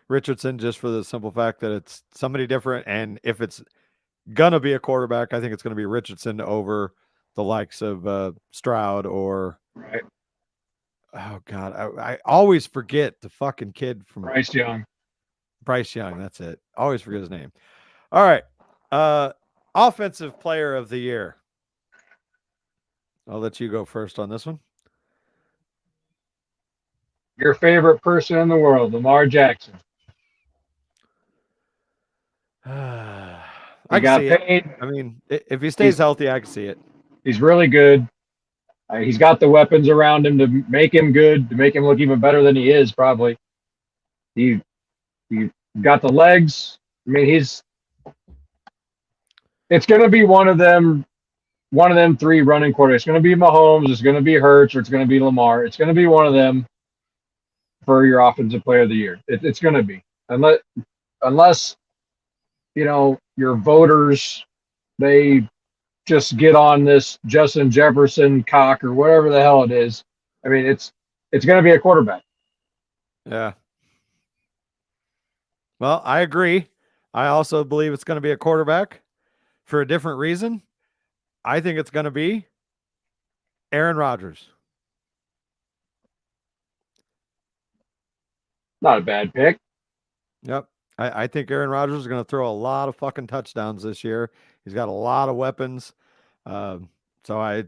Richardson just for the simple fact that it's somebody different. And if it's going to be a quarterback, I think it's going to be Richardson over the likes of Stroud or. Right. Oh, God. I always forget the fucking kid from Bryce Young. That's it. Always forget his name. All right. Offensive player of the year. I'll let you go first on this one. Your favorite person in the world, Lamar Jackson. I can see it. I mean, if he stays healthy, I can see it. He's really good. He's got the weapons around him to make him good, to make him look even better than he is, probably. He got the legs. I mean, it's going to be one of them 3 running quarterbacks. It's going to be Mahomes, it's going to be Hurts, or it's going to be Lamar. It's going to be one of them for your offensive player of the year. It's going to be. Unless your voters, they just get on this Justin Jefferson cock or whatever the hell it is. I mean, it's going to be a quarterback. Yeah. Well, I agree. I also believe it's going to be a quarterback for a different reason. I think it's going to be Aaron Rodgers. Not a bad pick. Yep. I think Aaron Rodgers is going to throw a lot of fucking touchdowns this year. He's got a lot of weapons. So I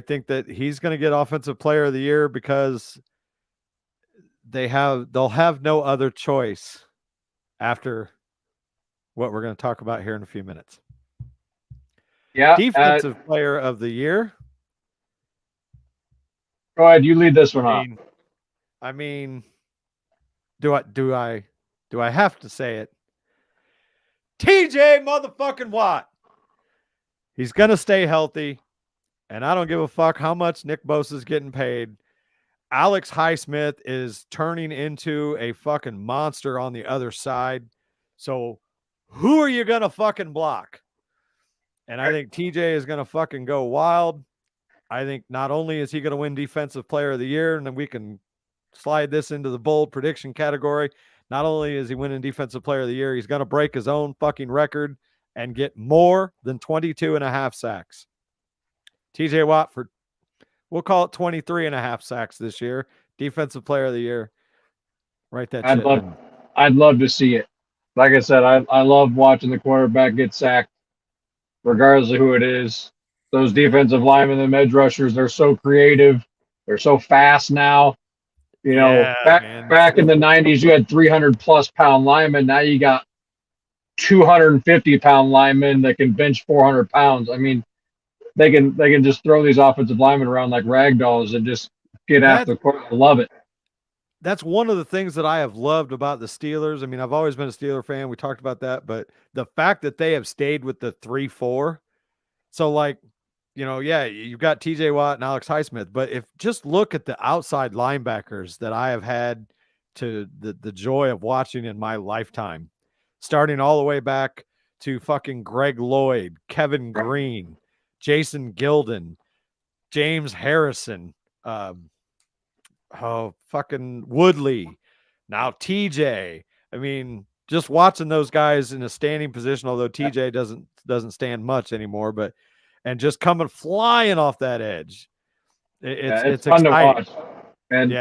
think that he's going to get offensive player of the year because they'll have no other choice after what we're going to talk about here in a few minutes. Yeah. Defensive player of the year. Go ahead. You lead this one off. I mean, do I have to say it? TJ motherfucking Watt. He's going to stay healthy, and I don't give a fuck how much Nick Bosa's getting paid. Alex Highsmith is turning into a fucking monster on the other side. So who are you going to fucking block? And I think TJ is going to fucking go wild. I think not only is he going to win defensive player of the year, and then we can slide this into the bold prediction category. Not only is he winning defensive player of the year, he's going to break his own fucking record and get more than 22.5 sacks. TJ Watt for, we'll call it 23.5 sacks this year. Defensive player of the year. Write that shit down. I'd love to see it. Like I said, I love watching the quarterback get sacked, regardless of who it is. Those defensive linemen, the edge rushers, they're so creative. They're so fast now. You know, Yeah, back in the 90s, you had 300+ pound linemen. Now you got 250-pound linemen that can bench 400 pounds. I mean, they can just throw these offensive linemen around like rag dolls and just get after the court. I love it. That's one of the things that I have loved about the Steelers. I mean, I've always been a Steeler fan. We talked about that, but the fact that they have stayed with the 3-4. So, like, you know, yeah, you've got TJ Watt and Alex Highsmith, but if just look at the outside linebackers that I have had to the joy of watching in my lifetime, starting all the way back to fucking Greg Lloyd, Kevin Green, Jason Gilden, James Harrison, fucking Woodley, now TJ. I mean, just watching those guys in a standing position, although TJ doesn't stand much anymore, but and just coming flying off that edge. It's fun exciting. to watch. And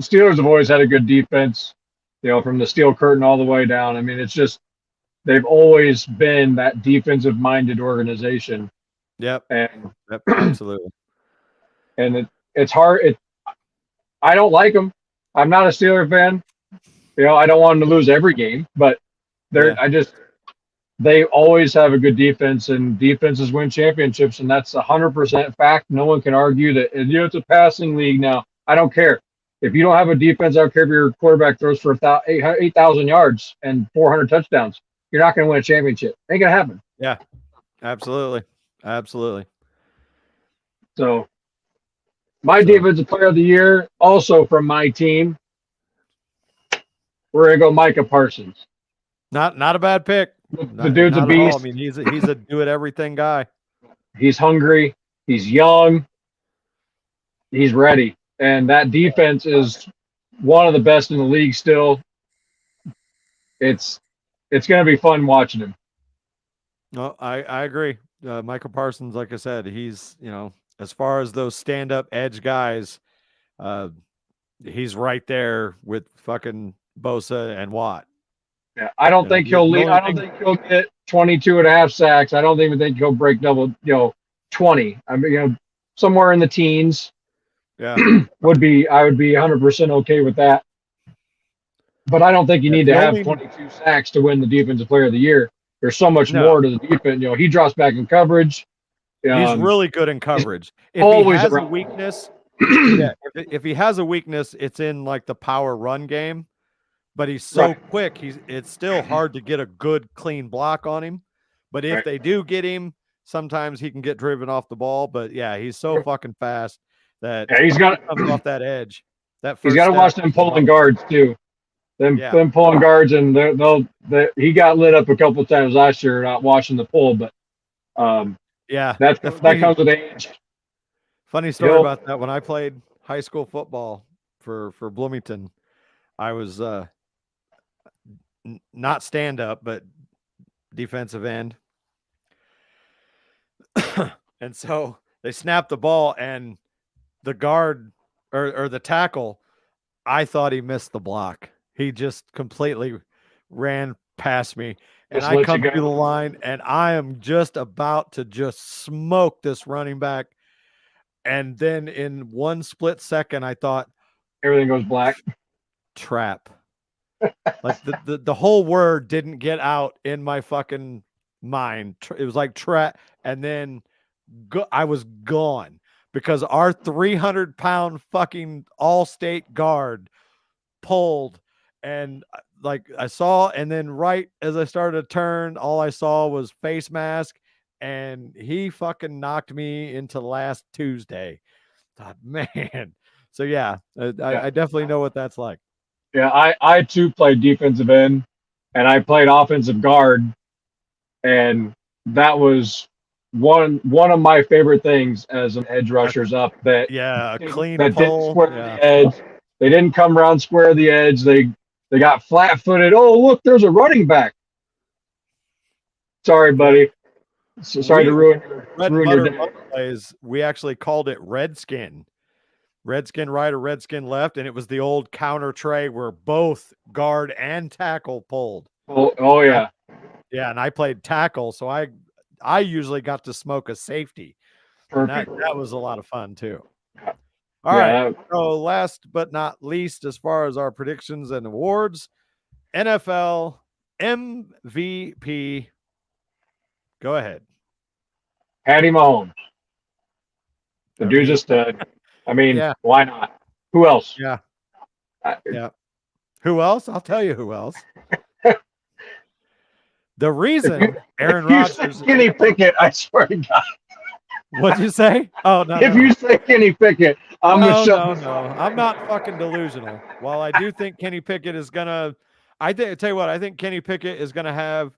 Steelers have always had a good defense, you know, from the steel curtain all the way down. I mean, it's just they've always been that defensive minded organization. Yep. And Absolutely. And it's hard. I don't like them. I'm not a Steeler fan. You know, I don't want them to lose every game, but they always have a good defense, and defenses win championships, and that's 100% fact. No one can argue that. And, you know, it's a passing league now. I don't care. If you don't have a defense, I don't care if your quarterback throws for 8,000 yards and 400 touchdowns. You're not going to win a championship. Ain't going to happen. Yeah, absolutely. Absolutely. So, my defensive player of the year, also from my team, we're going to go Micah Parsons. Not a bad pick. The dude's a beast. I mean, he's a do it everything guy. He's hungry. He's young. He's ready. And that defense is one of the best in the league still. It's going to be fun watching him. No, I agree. Michael Parsons, like I said, he's, you know, as far as those stand-up edge guys, he's right there with fucking Bosa and Watt. Yeah, I don't think he'll lead. I don't think he'll get 22.5 sacks. I don't even think he'll break double, 20. I mean, somewhere in the teens. Yeah, I would be 100% okay with that. But I don't think you need to have 22 sacks to win the defensive player of the year. There's so much more to the defense. He drops back in coverage. He's really good in coverage. If always he has a weakness, if he has a weakness, it's in like the power run game. But he's so quick, it's still hard to get a good, clean block on him. But if they do get him, sometimes he can get driven off the ball. But yeah, he's so fucking fast that he's got comes off that edge. He's got to watch them pulling guards too. Them pulling guards, and he got lit up a couple of times last year not watching the pull. But that comes with age. Funny story about that. When I played high school football for Bloomington, I was not stand up, but defensive end. And so they snapped the ball, and the guard or the tackle, I thought he missed the block. He just completely ran past me, and I come through the line, and I am just about to just smoke this running back. And then in one split second, I thought everything goes black. Trap. Like the whole word didn't get out in my fucking mind. It was like trap, and then I was gone because our 300-pound fucking all-state guard pulled, and like I saw, and then right as I started to turn, all I saw was face mask, and he fucking knocked me into last Tuesday. Thought, man. So yeah, I definitely know what that's like. Yeah, I too played defensive end, and I played offensive guard, and that was one of my favorite things as an edge rusher's up. A clean that pull. Didn't square the edge. They didn't come around square the edge. They got flat-footed. Oh, look, there's a running back. Sorry, buddy. So sorry to ruin your day. Plays, we actually called it Redskin. Redskin right or Redskin left, and it was the old counter tray where both guard and tackle pulled. Oh yeah. Yeah, and I played tackle, so I usually got to smoke a safety. Perfect. That was a lot of fun too. Yeah. All right. So last but not least, as far as our predictions and awards, NFL MVP. Go ahead. Patty Mahomes. The dude's just I mean, why not? Who else? Yeah. Who else? I'll tell you who else. The reason Aaron Rodgers. Kenny Pickett, I swear to God. What'd you say? Oh no. If you say Kenny Pickett, I'm gonna shut. No. I'm not fucking delusional. While I do think Kenny Pickett is gonna, I tell you what, I think Kenny Pickett is gonna have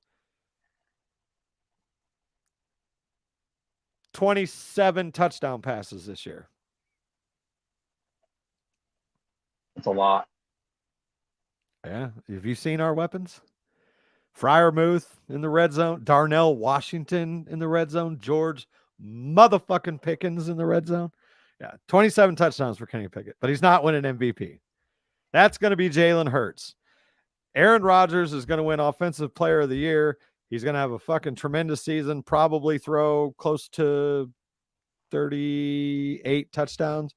27 touchdown passes this year. That's a lot. Yeah. Have you seen our weapons? Freiermuth in the red zone, Darnell Washington in the red zone, George motherfucking Pickens in the red zone. Yeah, 27 touchdowns for Kenny Pickett, but he's not winning MVP. That's going to be Jalen Hurts. Aaron Rodgers is going to win Offensive Player of the Year. He's going to have a fucking tremendous season, probably throw close to 38 touchdowns.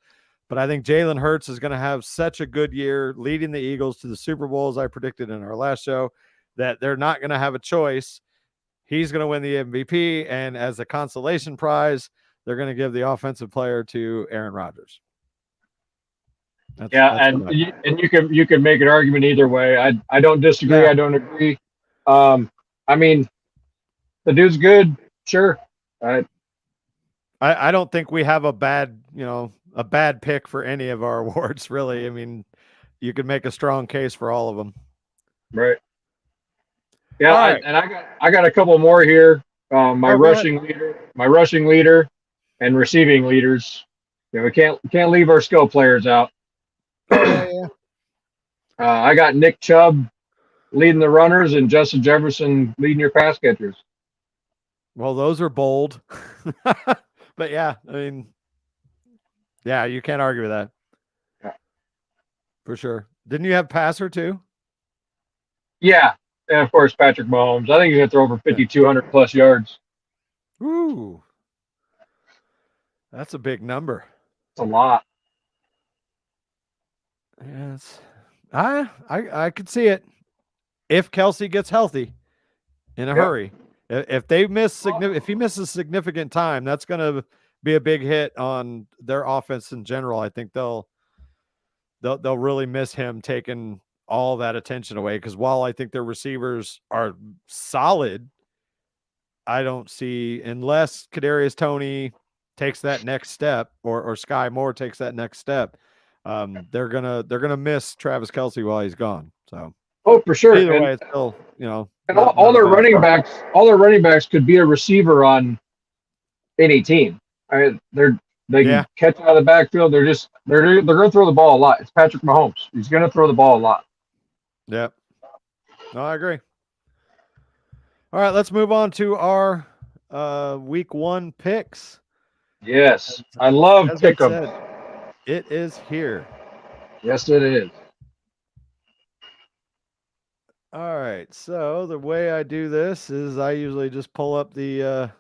But I think Jalen Hurts is going to have such a good year leading the Eagles to the Super Bowl, as I predicted in our last show, that they're not going to have a choice. He's going to win the MVP, and as a consolation prize, they're going to give the offensive player to Aaron Rodgers. You can make an argument either way. I don't disagree. Yeah. I don't agree. I mean, the dude's good, sure. I don't think we have a bad pick for any of our awards, really. I mean, you could make a strong case for all of them. Right. Yeah, right. I got a couple more here. My rushing leader, and receiving leaders. Yeah, we can't leave our skill players out. Yeah. I got Nick Chubb leading the runners and Justin Jefferson leading your pass catchers. Well, those are bold. But yeah, I mean, yeah, you can't argue with that. Yeah. For sure. Didn't you have passer too? Yeah. And of course, Patrick Mahomes. I think he's going to throw over 5,200 plus yards. Ooh. That's a big number. It's a lot. Yes. I could see it. If Kelsey gets healthy in a hurry. If he misses significant time, that's going to be a big hit on their offense in general. I think they'll really miss him taking all that attention away, because while I think their receivers are solid, I don't see, unless Kadarius Toney takes that next step or Sky Moore takes that next step, they're gonna miss Travis Kelce while he's gone. So for sure. Either way, it's still and all their running backs could be a receiver on any team. I mean, they can catch out of the backfield. They're going to throw the ball a lot. It's Patrick Mahomes. He's going to throw the ball a lot. Yep. No, I agree. All right, let's move on to our week 1 picks. Yes, I love pick'em. It is here. Yes, it is. All right, so the way I do this is I usually just pull up the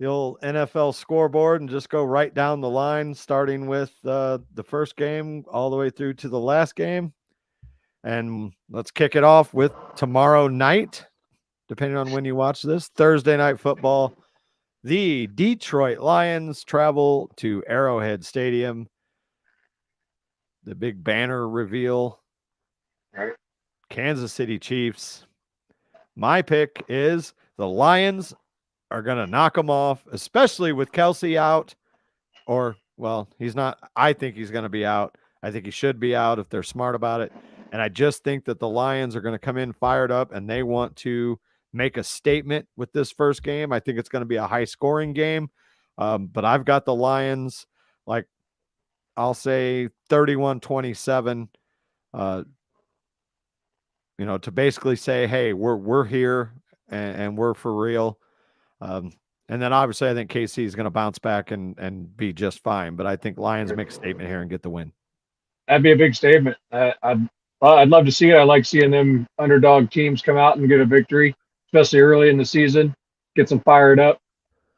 old NFL scoreboard and just go right down the line, starting with the first game all the way through to the last game. And let's kick it off with tomorrow night, depending on when you watch this, Thursday Night Football. The Detroit Lions travel to Arrowhead Stadium. The big banner reveal. All right. Kansas City Chiefs. My pick is the Lions are going to knock them off, especially with Kelce out. He's not. I think he's going to be out. I think he should be out if they're smart about it. And I just think that the Lions are going to come in fired up, and they want to make a statement with this first game. I think it's going to be a high-scoring game. But I've got the Lions, I'll say 31-27, to basically say, hey, we're here and we're for real. And then obviously I think KC is going to bounce back and be just fine. But I think Lions make a statement here and get the win. That'd be a big statement. I'd love to see it. I like seeing them underdog teams come out and get a victory, especially early in the season, gets them fired up.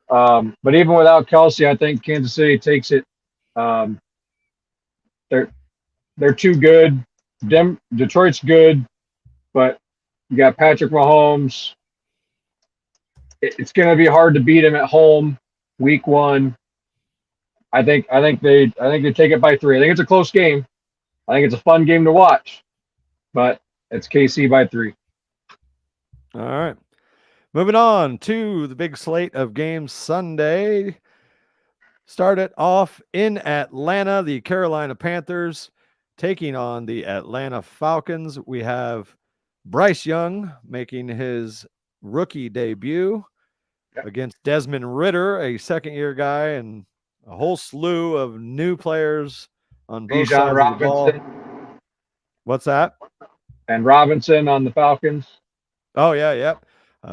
But even without Kelsey, I think Kansas City takes it. They're too good. Detroit's good, but you got Patrick Mahomes. It's going to be hard to beat him at home, week 1. I think they take it by 3. I think it's a close game. I think it's a fun game to watch, but it's KC by 3. All right. Moving on to the big slate of games Sunday. Start it off in Atlanta, the Carolina Panthers taking on the Atlanta Falcons. We have Bryce Young making his rookie debut against Desmond Ridder, a second-year guy, and a whole slew of new players on both sides of the ball. What's that? And Robinson on the Falcons. Oh, yeah, yep.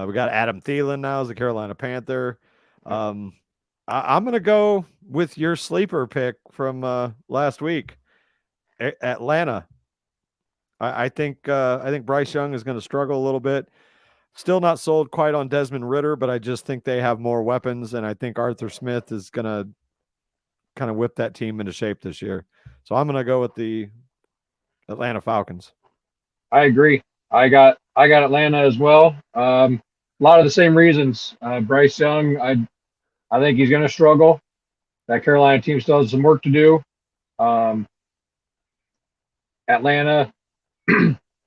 We got Adam Thielen now as the Carolina Panther. I'm going to go with your sleeper pick from last week, Atlanta. I think Bryce Young is going to struggle a little bit. Still not sold quite on Desmond Ridder, but I just think they have more weapons, and I think Arthur Smith is going to kind of whip that team into shape this year. So I'm going to go with the Atlanta Falcons. I agree. I got Atlanta as well. A lot of the same reasons. Bryce Young, I think he's going to struggle. That Carolina team still has some work to do. Atlanta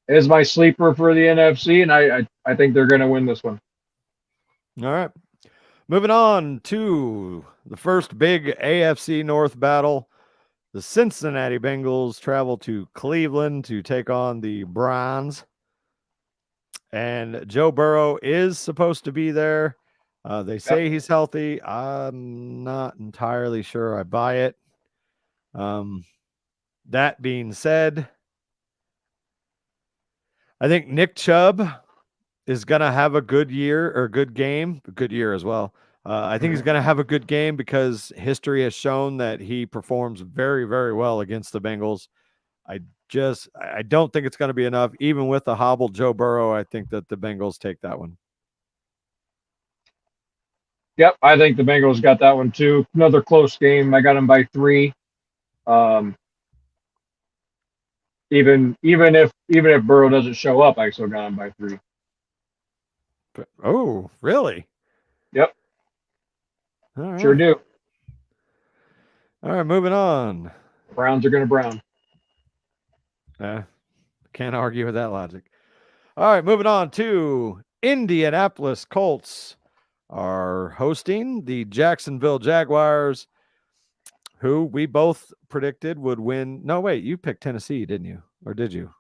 is my sleeper for the NFC, and I think they're going to win this one. All right. Moving on to the first big AFC North battle. The Cincinnati Bengals travel to Cleveland to take on the Browns. And Joe Burrow is supposed to be there. They say he's healthy. I'm not entirely sure I buy it. That being said, I think Nick Chubb is going to have a good year or good year as well. I think he's going to have a good game because history has shown that he performs very, very well against the Bengals. I don't think it's going to be enough. Even with the hobbled Joe Burrow, I think that the Bengals take that one. Yep, I think the Bengals got that one too. Another close game. I got them by 3. Even if Burrow doesn't show up, I still got him by 3. Oh, really? Yep. All right. Sure do. All right, moving on. Browns are going to brown. Can't argue with that logic. All right, moving on to Indianapolis Colts are hosting the Jacksonville Jaguars, who we both predicted would win. No, wait, you picked Tennessee, didn't you? Or did you?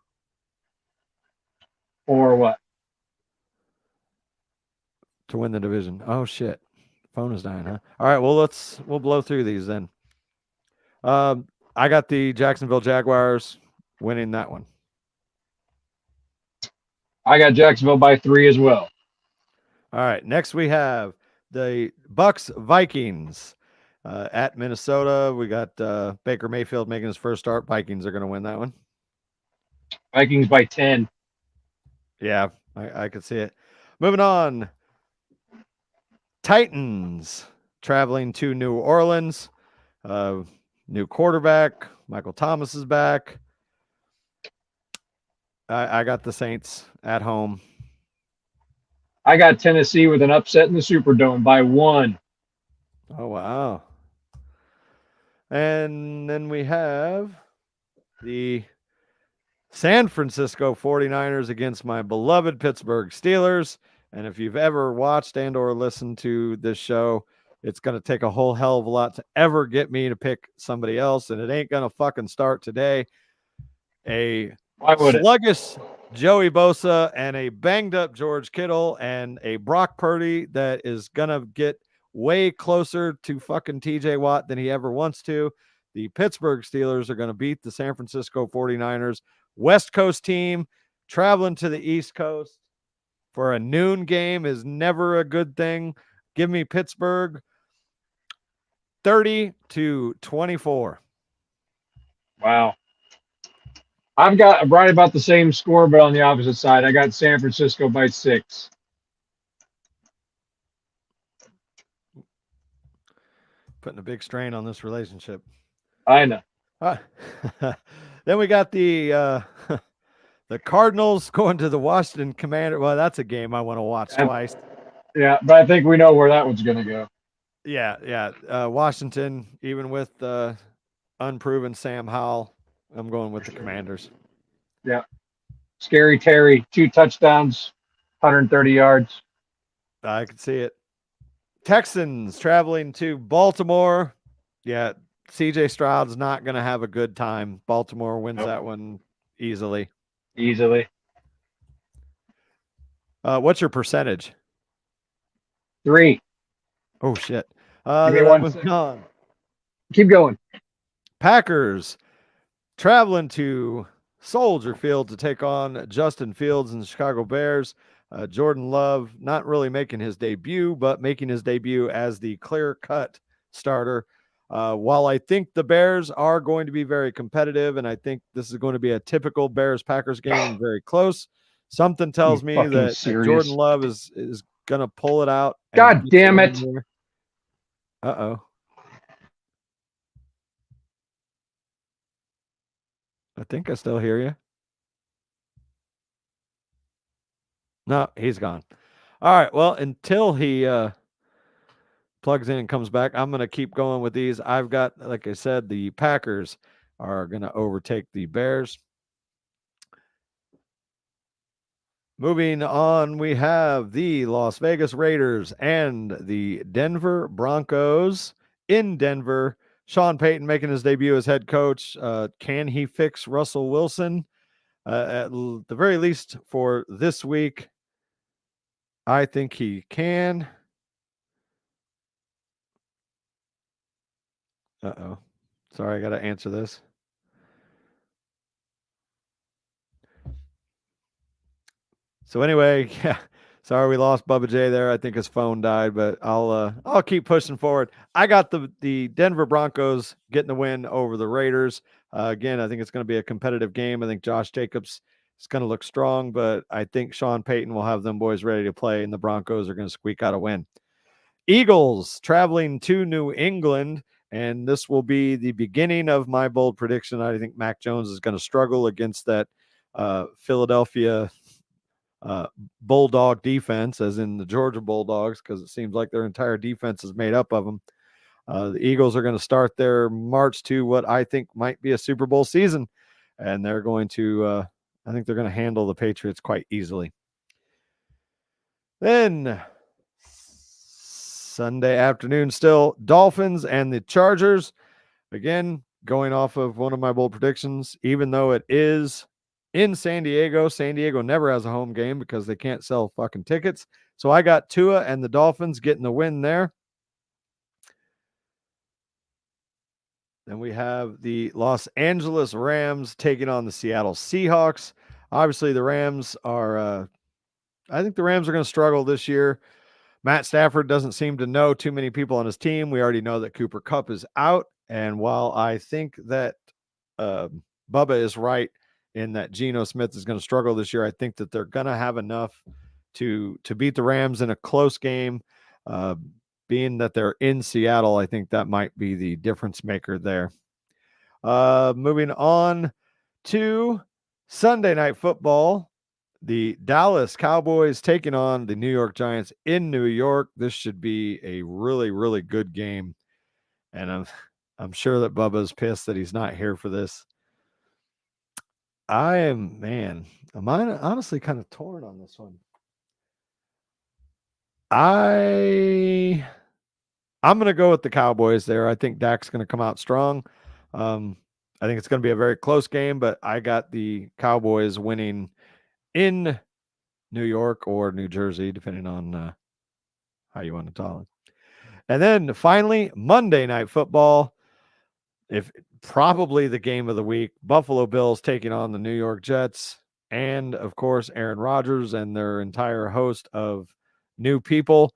Or what? To win the division. Oh, shit. Phone is dying, huh? All right, well, we'll blow through these then. I got the Jacksonville Jaguars winning that one. I got Jacksonville by 3 as well. All right, next we have the Bucks Vikings at Minnesota. We got Baker Mayfield making his first start. Vikings are going to win that one. Vikings by 10. Yeah, I could see it. Moving on. Titans traveling to New Orleans. New quarterback. Michael Thomas is back. I got the Saints at home. I got Tennessee with an upset in the Superdome by 1. Oh, wow. And then we have the San Francisco 49ers against my beloved Pittsburgh Steelers. And if you've ever watched and or listened to this show, it's going to take a whole hell of a lot to ever get me to pick somebody else. And it ain't going to fucking start today. A sluggish Joey Bosa and a banged up George Kittle and a Brock Purdy that is going to get way closer to fucking TJ Watt than he ever wants to. The Pittsburgh Steelers are going to beat the San Francisco 49ers. West Coast team traveling to the East Coast for a noon game is never a good thing. Give me Pittsburgh 30-24. Wow. I've got right about the same score, but on the opposite side. I got San Francisco by 6. Putting a big strain on this relationship. I know. Then we got the the Cardinals going to the Washington Commander. Well, that's a game I want to watch twice. Yeah, but I think we know where that one's going to go. Yeah. Washington, even with unproven Sam Howell, I'm going with the Commanders. Yeah. Scary Terry, 2 touchdowns, 130 yards. I can see it. Texans traveling to Baltimore. Yeah, CJ Stroud's not going to have a good time. Baltimore wins that one easily. What's your percentage? 3. Oh, shit. Give me 1 second. On. Keep going. Packers traveling to Soldier Field to take on Justin Fields and the Chicago Bears. Jordan Love not really making his debut, but making his debut as the clear-cut starter. While I think the Bears are going to be very competitive, and I think this is going to be a typical Bears-Packers game, very close, something tells me that Jordan Love is going to pull it out. God damn it. Uh-oh. I think I still hear you. No, he's gone. All right. Well, until he plugs in and comes back, I'm going to keep going with these. I've got, like I said, the Packers are going to overtake the Bears. Moving on, we have the Las Vegas Raiders and the Denver Broncos in Denver. Sean Payton making his debut as head coach. Can he fix Russell Wilson? At the very least for this week, I think he can. Uh-oh. Sorry, I got to answer this. So anyway, yeah. Sorry we lost Bubba J there. I think his phone died, but I'll keep pushing forward. I got the Denver Broncos getting the win over the Raiders. Again, I think it's going to be a competitive game. I think Josh Jacobs is going to look strong, but I think Sean Payton will have them boys ready to play, and the Broncos are going to squeak out a win. Eagles traveling to New England, and this will be the beginning of my bold prediction. I think Mac Jones is going to struggle against that Philadelphia Bulldog defense, as in the Georgia Bulldogs, because it seems like their entire defense is made up of them. The Eagles are going to start their march to what I think might be a Super Bowl season, and they're going to I think they're going to handle the Patriots quite easily. Then Sunday afternoon still, Dolphins and the Chargers. Again, going off of one of my bold predictions, even though it is in San Diego never has a home game because they can't sell fucking tickets. So I got Tua and the Dolphins getting the win there. Then we have the Los Angeles Rams taking on the Seattle Seahawks. Obviously, the Rams are, I think the Rams are going to struggle this year. Matt Stafford doesn't seem to know too many people on his team. We already know that Cooper Kupp is out. And while I think that Bubba is right in that Geno Smith is going to struggle this year, I think that they're going to have enough to beat the Rams in a close game. Being that they're in Seattle, I think that might be the difference maker there. Moving on to Sunday Night Football, the Dallas Cowboys taking on the New York Giants in New York. This should be a really, really good game. And I'm sure that Bubba's pissed that he's not here for this. I'm honestly kind of torn on this one. I'm going to go with the Cowboys there. I think Dak's going to come out strong. I think it's going to be a very close game, but I got the Cowboys winning in New York or New Jersey, depending on how you want to call it. And then finally, Monday Night Football. Probably the game of the week. Buffalo Bills taking on the New York Jets. And, of course, Aaron Rodgers and their entire host of new people.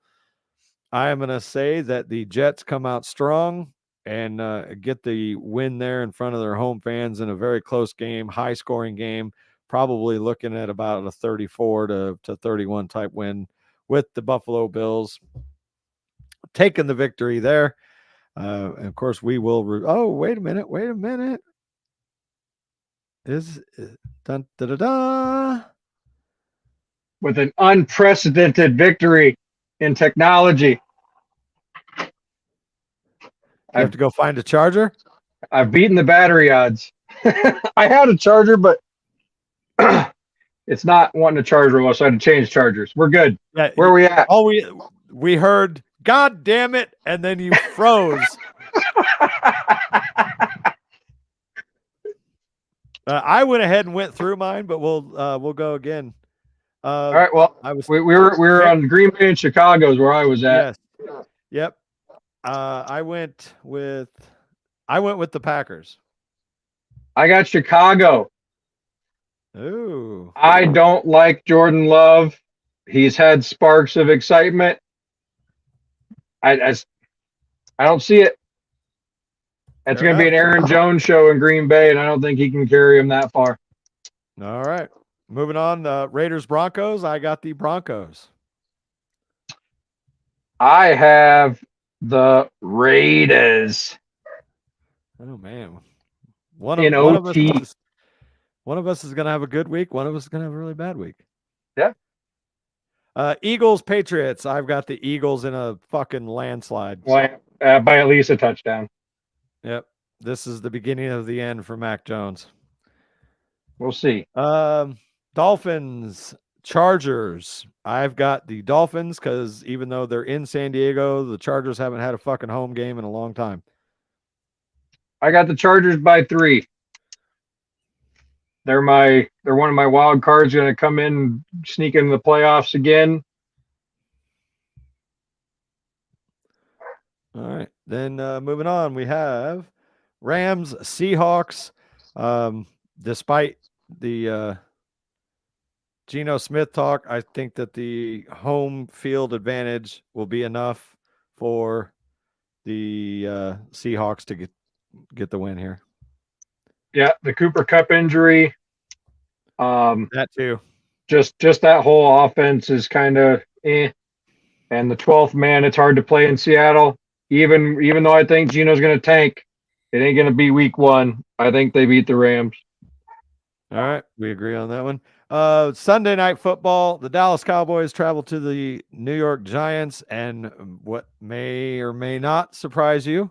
I am going to say that the Jets come out strong and get the win there in front of their home fans in a very close game, high scoring game, probably looking at about a 34 to 31 type win with the Buffalo Bills taking the victory there. And of course, we will. Oh, wait a minute. Is dun da da da. With an unprecedented victory in technology. You have to go find a charger? I've beaten the battery odds. I had a charger, but it's not wanting to charge real well, so I had to change chargers. We're good. Yeah, where are we at? Oh, we heard, God damn it, and then you froze. I went ahead and went through mine, but we'll go again. All right. Well, we were on Green Bay and Chicago is where I was at. Yes. Yep. I went with the Packers. I got Chicago. Ooh. I don't like Jordan Love. He's had sparks of excitement. I don't see it. It's going to be an Aaron Jones show in Green Bay, and I don't think he can carry him that far. All right. Moving on, Raiders Broncos. I got the Broncos. I have the Raiders. Oh man, one of us is going to have a good week. One of us is going to have a really bad week. Yeah. Eagles Patriots. I've got the Eagles in a fucking landslide. By at least a touchdown. Yep. This is the beginning of the end for Mac Jones. We'll see. Dolphins, Chargers. I've got the Dolphins because even though they're in San Diego, the Chargers haven't had a fucking home game in a long time. I got the Chargers by 3. They're one of my wild cards, going to come in, sneak into the playoffs again. All right. Then moving on, we have Rams, Seahawks. Despite the Geno Smith talk, I think that the home field advantage will be enough for the Seahawks to get the win here. Yeah, the Cooper Kupp injury. That too. Just that whole offense is kind of eh. And the 12th man, it's hard to play in Seattle. Even though I think Geno's going to tank, it ain't going to be week 1. I think they beat the Rams. All right, we agree on that one. Sunday night football, the Dallas Cowboys travel to the New York Giants, and what may or may not surprise you,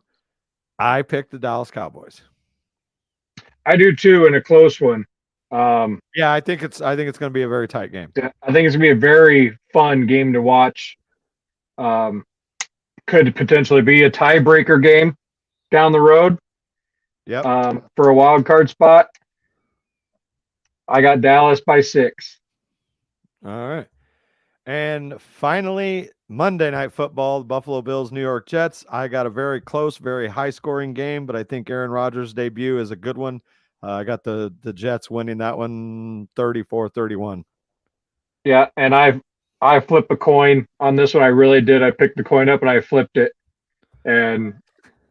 I picked the Dallas Cowboys. I do too, in a close one. Yeah, I think it's going to be a very tight game. I think it's going to be a very fun game to watch. Could potentially be a tiebreaker game down the road. Yep. For a wild card spot. I got Dallas by 6. All right. And finally, Monday Night Football, the Buffalo Bills, New York Jets. I got a very close, very high-scoring game, but I think Aaron Rodgers' debut is a good one. I got the Jets winning that one 34-31. Yeah, and I flipped a coin on this one. I really did. I picked the coin up and I flipped it. And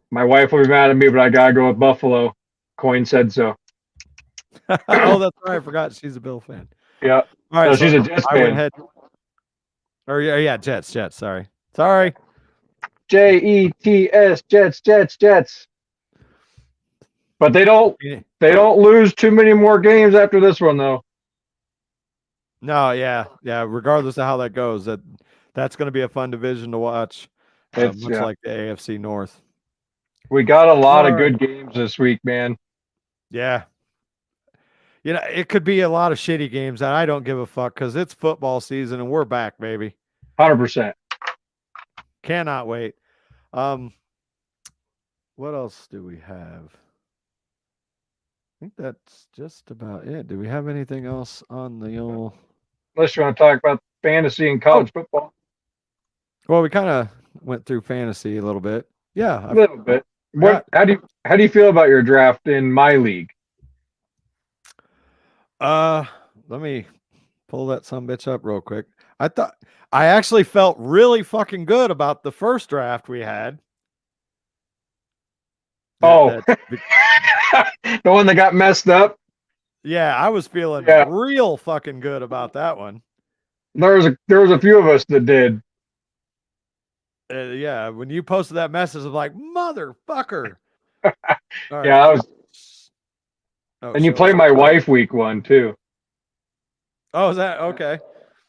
my wife will be mad at me, but I got to go with Buffalo. Coin said so. Oh, that's right. I forgot she's a Bill fan. Yeah. All right. No, she's a Jets fan. I went ahead. Or yeah, Jets. Sorry. Jets, Jets. But they don't lose too many more games after this one, though. No, yeah. Regardless of how that goes, that's going to be a fun division to watch. Much like the AFC North. We got a lot of good games this week, man. Yeah. It could be a lot of shitty games, and I don't give a fuck because it's football season and we're back, baby. 100%. Cannot wait. What else do we have? I think that's just about it. Do we have anything else on the old? Unless you want to talk about fantasy and college football. Well, we kind of went through fantasy a little bit. Yeah, a little bit. How do you feel about your draft in my league? Let me pull that sumbitch up real quick. I actually felt really fucking good about the first draft we had. The one that got messed up. Yeah, I was feeling real fucking good about that one. There was a few of us that did. Yeah, when you posted that message, I'm like, motherfucker. Right. Yeah, I was. And you played my wife week 1 too. Oh, is that okay?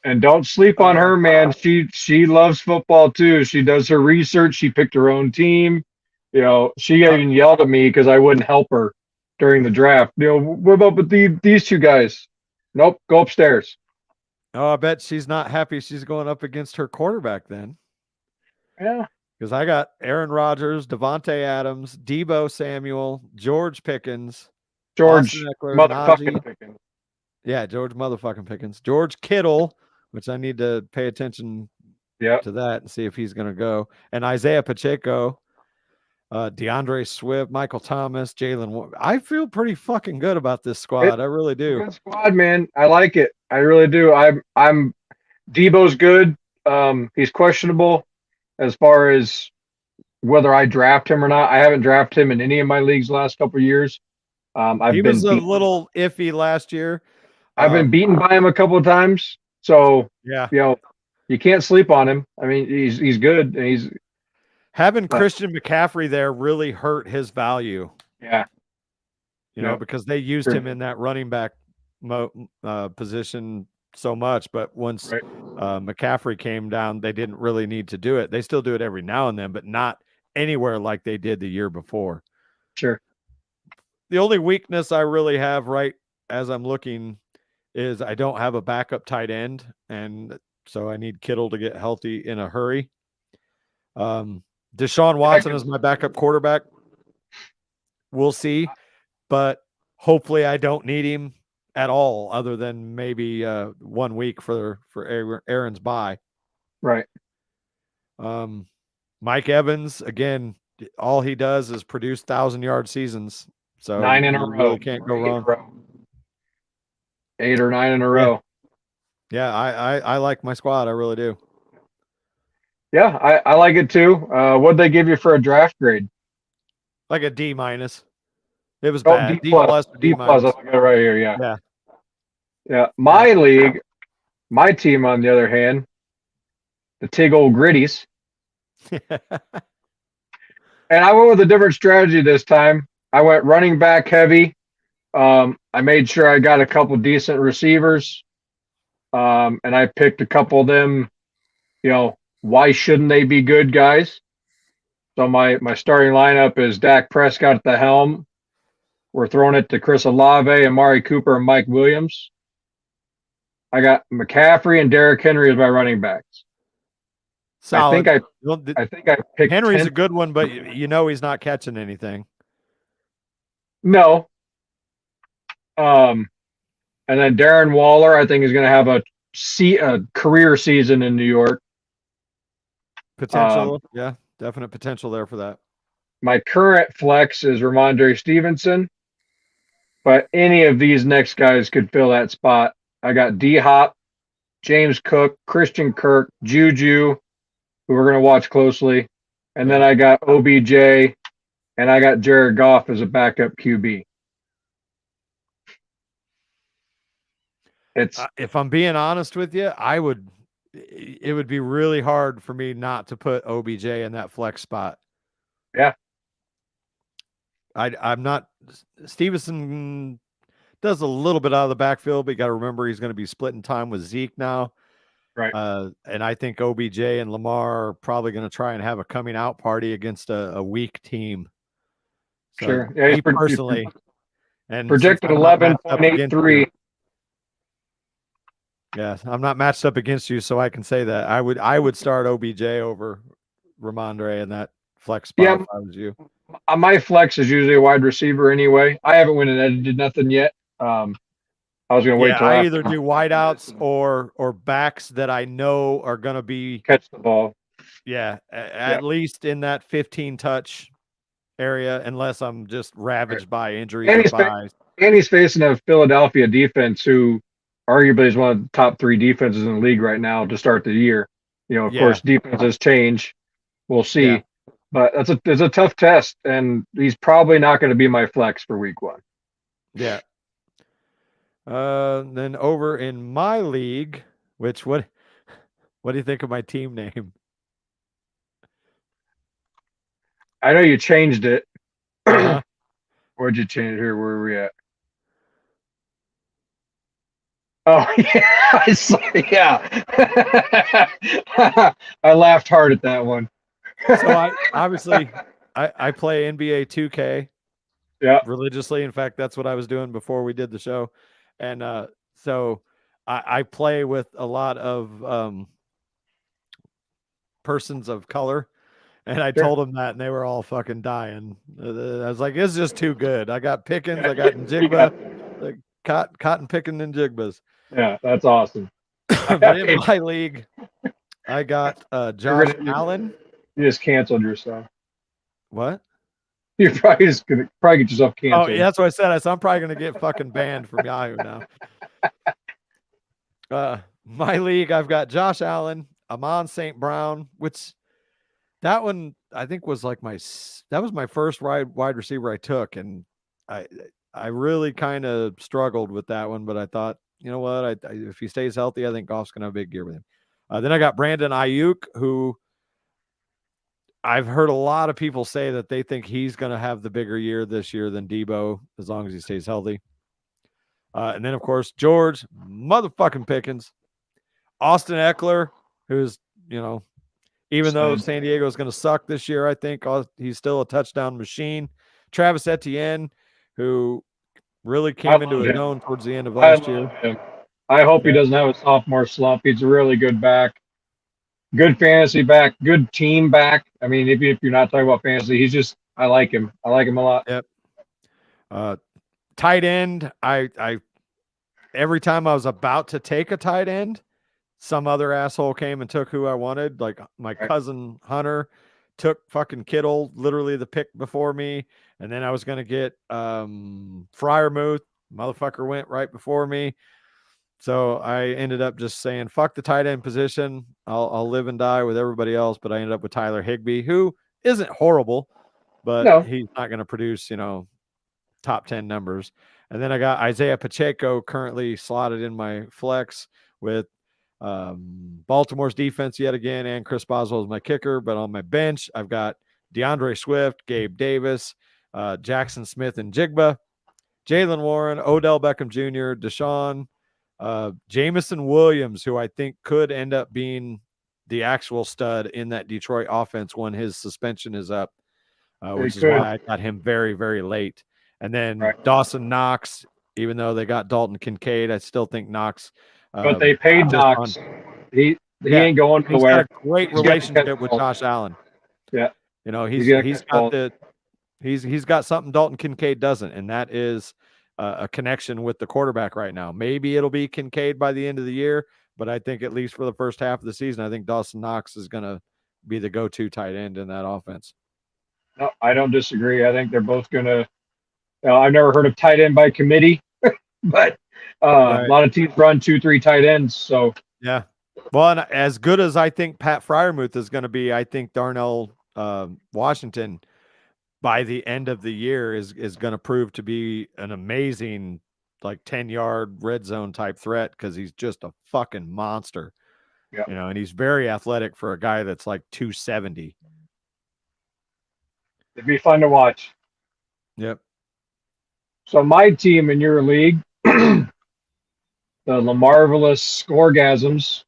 And don't sleep on her, man. She loves football too. She does her research. She picked her own team. You know, she even yelled at me because I wouldn't help her during the draft. You know, what about with these two guys? Nope, go upstairs. Oh, I bet she's not happy she's going up against her quarterback then. Yeah. Because I got Aaron Rodgers, Devontae Adams, Deebo Samuel, George Pickens, George motherfucking Pickens. Yeah, George motherfucking Pickens. George Kittle, which I need to pay attention to that and see if he's going to go. And Isaiah Pacheco, DeAndre Swift, Michael Thomas, Jalen. I feel pretty fucking good about this squad. I really do. Good squad, man. I like it. I really do. I'm Deebo's good. He's questionable as far as whether I draft him or not. I haven't drafted him in any of my leagues the last couple of years. He was a little iffy last year. I've been beaten by him a couple of times. So, yeah, you know, you can't sleep on him. I mean, he's good. And he's having Christian McCaffrey there really hurt his value. Yeah. You know, because they used him in that running back position so much. But once McCaffrey came down, they didn't really need to do it. They still do it every now and then, but not anywhere like they did the year before. Sure. The only weakness I really have right as I'm looking is I don't have a backup tight end, and so I need Kittle to get healthy in a hurry. Deshaun Watson is my backup quarterback. We'll see, but hopefully I don't need him at all, other than maybe 1 week for Aaron's bye. Right. Mike Evans, again, all he does is produce 1,000-yard seasons. So 9 in a row. Really can't go wrong. 8 or 9 in a row. Yeah, I like my squad. I really do. Yeah, I like it too. What'd they give you for a draft grade? Like a D-. It was bad. D plus. D plus. I got it right here. Yeah. Yeah. Yeah. My league, my team, on the other hand, the Tig Old Gritties. And I went with a different strategy this time. I went running back heavy. I made sure I got a couple decent receivers. And I picked a couple of them, you know, why shouldn't they be good guys? So my starting lineup is Dak Prescott at the helm. We're throwing it to Chris Olave, Amari Cooper, and Mike Williams. I got McCaffrey and Derrick Henry as my running backs. Solid. I think I picked Henry's a good one, but you know he's not catching anything. No. And then Darren Waller, I think, is going to have a career season in New York. Potential, yeah, definite potential there for that. My current flex is Ramondre Stevenson, but any of these next guys could fill that spot. I got D-Hop, James Cook, Christian Kirk, Juju, who we're going to watch closely, and then I got OBJ, and I got Jared Goff as a backup QB. It's if I'm being honest with you, it would be really hard for me not to put OBJ in that flex spot. Yeah. I'm not. Stevenson does a little bit out of the backfield, but you got to remember he's going to be splitting time with Zeke now. Right. And I think OBJ and Lamar are probably going to try and have a coming out party against a weak team. So, sure. Yeah, me personally. And projected 11.83. Yeah, I'm not matched up against you, so I can say that I would start OBJ over Ramondre in that flex spot if I was you. My flex is usually a wide receiver anyway. I haven't went and edited nothing yet. I was going to wait till I either do wideouts or backs that I know are going to be catch the ball. Yeah, at least in that 15 touch area, unless I'm just ravaged by injuries. And he's facing a Philadelphia defense who arguably is one of the top 3 defenses in the league right now to start the year. Of Yeah. course, defenses change. We'll see. Yeah. But it's a tough test, and he's probably not going to be my flex for week 1. Yeah. Then over in my league, what do you think of my team name? I know you changed it. Uh-huh. Where'd you change it here? Where are we at? Oh, yeah. Yeah. I laughed hard at that one. So I play NBA 2K religiously. In fact, that's what I was doing before we did the show. And so I play with a lot of persons of color. And I told them that, and they were all fucking dying. I was like, it's just too good. I got Pickens, I got Njigba, like cotton picking and Jigbas. Yeah, that's awesome. But in my league, I got Josh Allen. You just canceled yourself. What? You're probably just gonna get yourself canceled. Oh, yeah, that's what I said. I said I'm probably gonna get fucking banned from Yahoo now. My league, I've got Josh Allen, Amon St. Brown, which that one I think was like that was my first wide receiver I took, and I really kind of struggled with that one, but I thought, you know what, if he stays healthy, I think Goff's gonna have a big year with him. Then I got Brandon Ayuk, who I've heard a lot of people say that they think he's going to have the bigger year this year than Debo, as long as he stays healthy. And then, of course, George motherfucking Pickens, Austin Eckler, who's, even though San Diego is going to suck this year, I think he's still a touchdown machine. Travis Etienne, who really came into his own towards the end of last year. I hope he doesn't have a sophomore slump. He's a really good back. Good fantasy back, good team back. I mean, if you're not talking about fantasy, I like him. I like him a lot. Yep. Tight end. I every time I was about to take a tight end, some other asshole came and took who I wanted. Like my cousin Hunter took fucking Kittle, literally the pick before me. And then I was going to get Freiermuth. Motherfucker went right before me. So I ended up just saying, fuck the tight end position. I'll live and die with everybody else. But I ended up with Tyler Higbee, who isn't horrible, but he's not going to produce, top 10 numbers. And then I got Isaiah Pacheco currently slotted in my flex with Baltimore's defense yet again, and Chris Boswell is my kicker. But on my bench, I've got DeAndre Swift, Gabe Davis, Jackson Smith and Jigba, Jalen Warren, Odell Beckham Jr., Deshaun, Jameson Williams, who I think could end up being the actual stud in that Detroit offense when his suspension is up, which is why I got him very, very late. And then Dawson Knox, even though they got Dalton Kincaid, I still think Knox. But they paid Knox. He ain't going nowhere. He's got a great relationship with Josh Allen. Yeah, he's got something Dalton Kincaid doesn't, and that is a connection with the quarterback right now. Maybe it'll be Kincaid by the end of the year, but I think at least for the first half of the season, I think Dawson Knox is going to be the go-to tight end in that offense. No, I don't disagree. I think they're both going to. I've never heard of tight end by committee, but a lot of teams run 2-3 tight ends. So yeah, well, and as good as I think Pat Freiermuth is going to be, I think Darnell Washington by the end of the year is going to prove to be an amazing, like 10-yard red zone type threat, because he's just a fucking monster. Yeah. And he's very athletic for a guy that's like 270. It'd be fun to watch. Yep. So my team in your league, the LaMarvelous Scoregasms.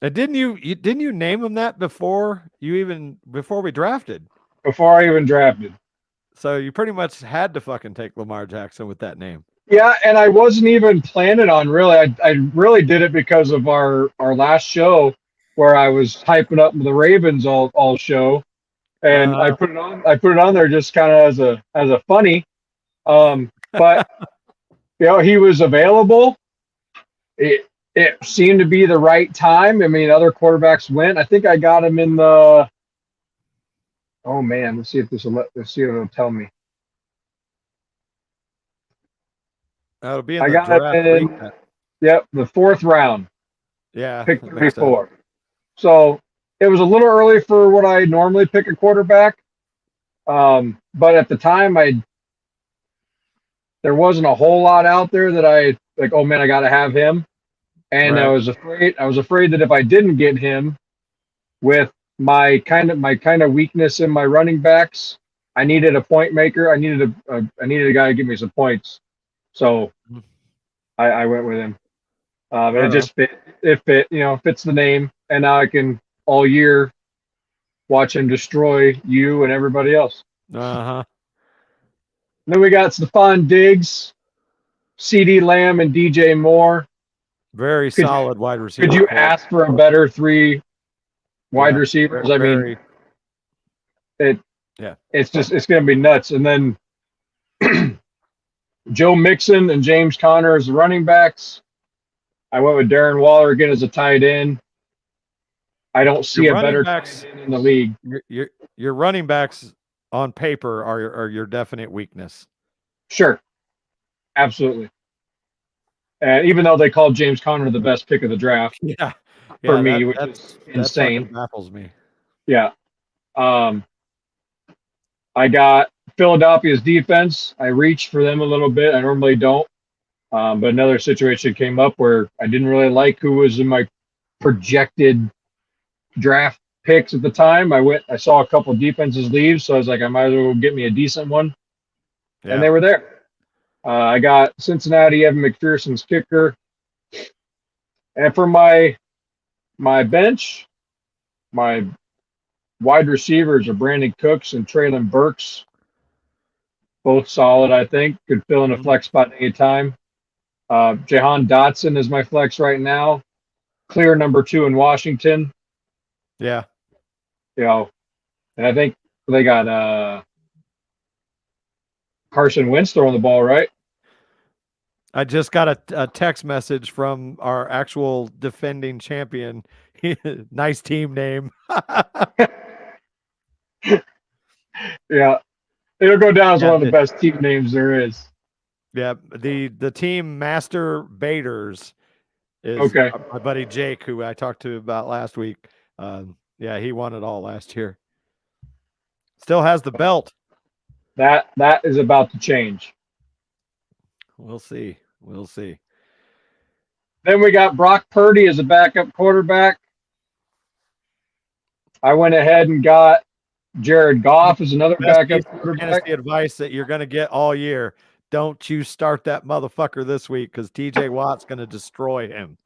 Didn't you name him that before we drafted? Before I even drafted. So you pretty much had to fucking take Lamar Jackson with that name. Yeah, and I wasn't even planning on really. I really did it because of our last show where I was hyping up the Ravens all show, and I put it on. I put it on there just kind of as a funny. But he was available. It seemed to be the right time. I mean, other quarterbacks went. I think I got him in the. Oh man, let's see if it'll tell me. That'll be in I the got draft it in, recap. yep, the 4th round, Yeah. pick that makes sense. 34. So it was a little early for what I normally pick a quarterback. But at the time, there wasn't a whole lot out there that I like. Oh man, I got to have him. And Right. I was afraid that if I didn't get him, with my kind of weakness in my running backs, I needed a point maker. I needed a guy to give me some points. So Mhm. I went with him. And Right it on. just fit. It fit. Fits the name. And now I can all year watch him destroy you and everybody else. Uh-huh. Then we got Stephon Diggs, CeeDee Lamb, and DJ Moore. Very Could solid wide receiver. could you core. ask for a better 3 wide Yeah, receivers? I mean, very, yeah. it's going to be nuts. And then Joe Mixon and James Conner as the running backs. I went with Darren Waller again as a tight end. I don't see Your a running better backs- tight end in the league. Your running backs on paper are your definite weakness. Sure. Absolutely. And even though they called James Conner the best pick of the draft Yeah. for Yeah, me, which that is fucking insane. baffles me. Yeah. I got Philadelphia's defense. I reached for them a little bit. I normally don't. But another situation came up where I didn't really like who was in my projected draft picks at the time. I saw a couple defenses leave, so I was like, I might as well get me a decent one. Yeah. And they were there. I got Cincinnati, Evan McPherson's kicker. And for my bench, my wide receivers are Brandon Cooks and Traylon Burks. Both solid, I think. Could fill in a flex spot anytime. Jahan Dotson is my flex right now. Clear number 2 in Washington. Yeah. And I think they got Carson Wentz throwing the ball, right? I just got a text message from our actual defending champion. Nice team name. Yeah. It'll go down as Yeah, one of the best team names there is. Yeah, the team Master Baiters is Okay. my buddy Jake, who I talked to about last week. Yeah, he won it all last year. Still has the belt. That is about to change. We'll see. We'll see. Then we got Brock Purdy as a backup quarterback. I went ahead and got Jared Goff as another backup quarterback. Fantasy advice that you're going to get all year. Don't you start that motherfucker this week because TJ Watt's going to destroy him.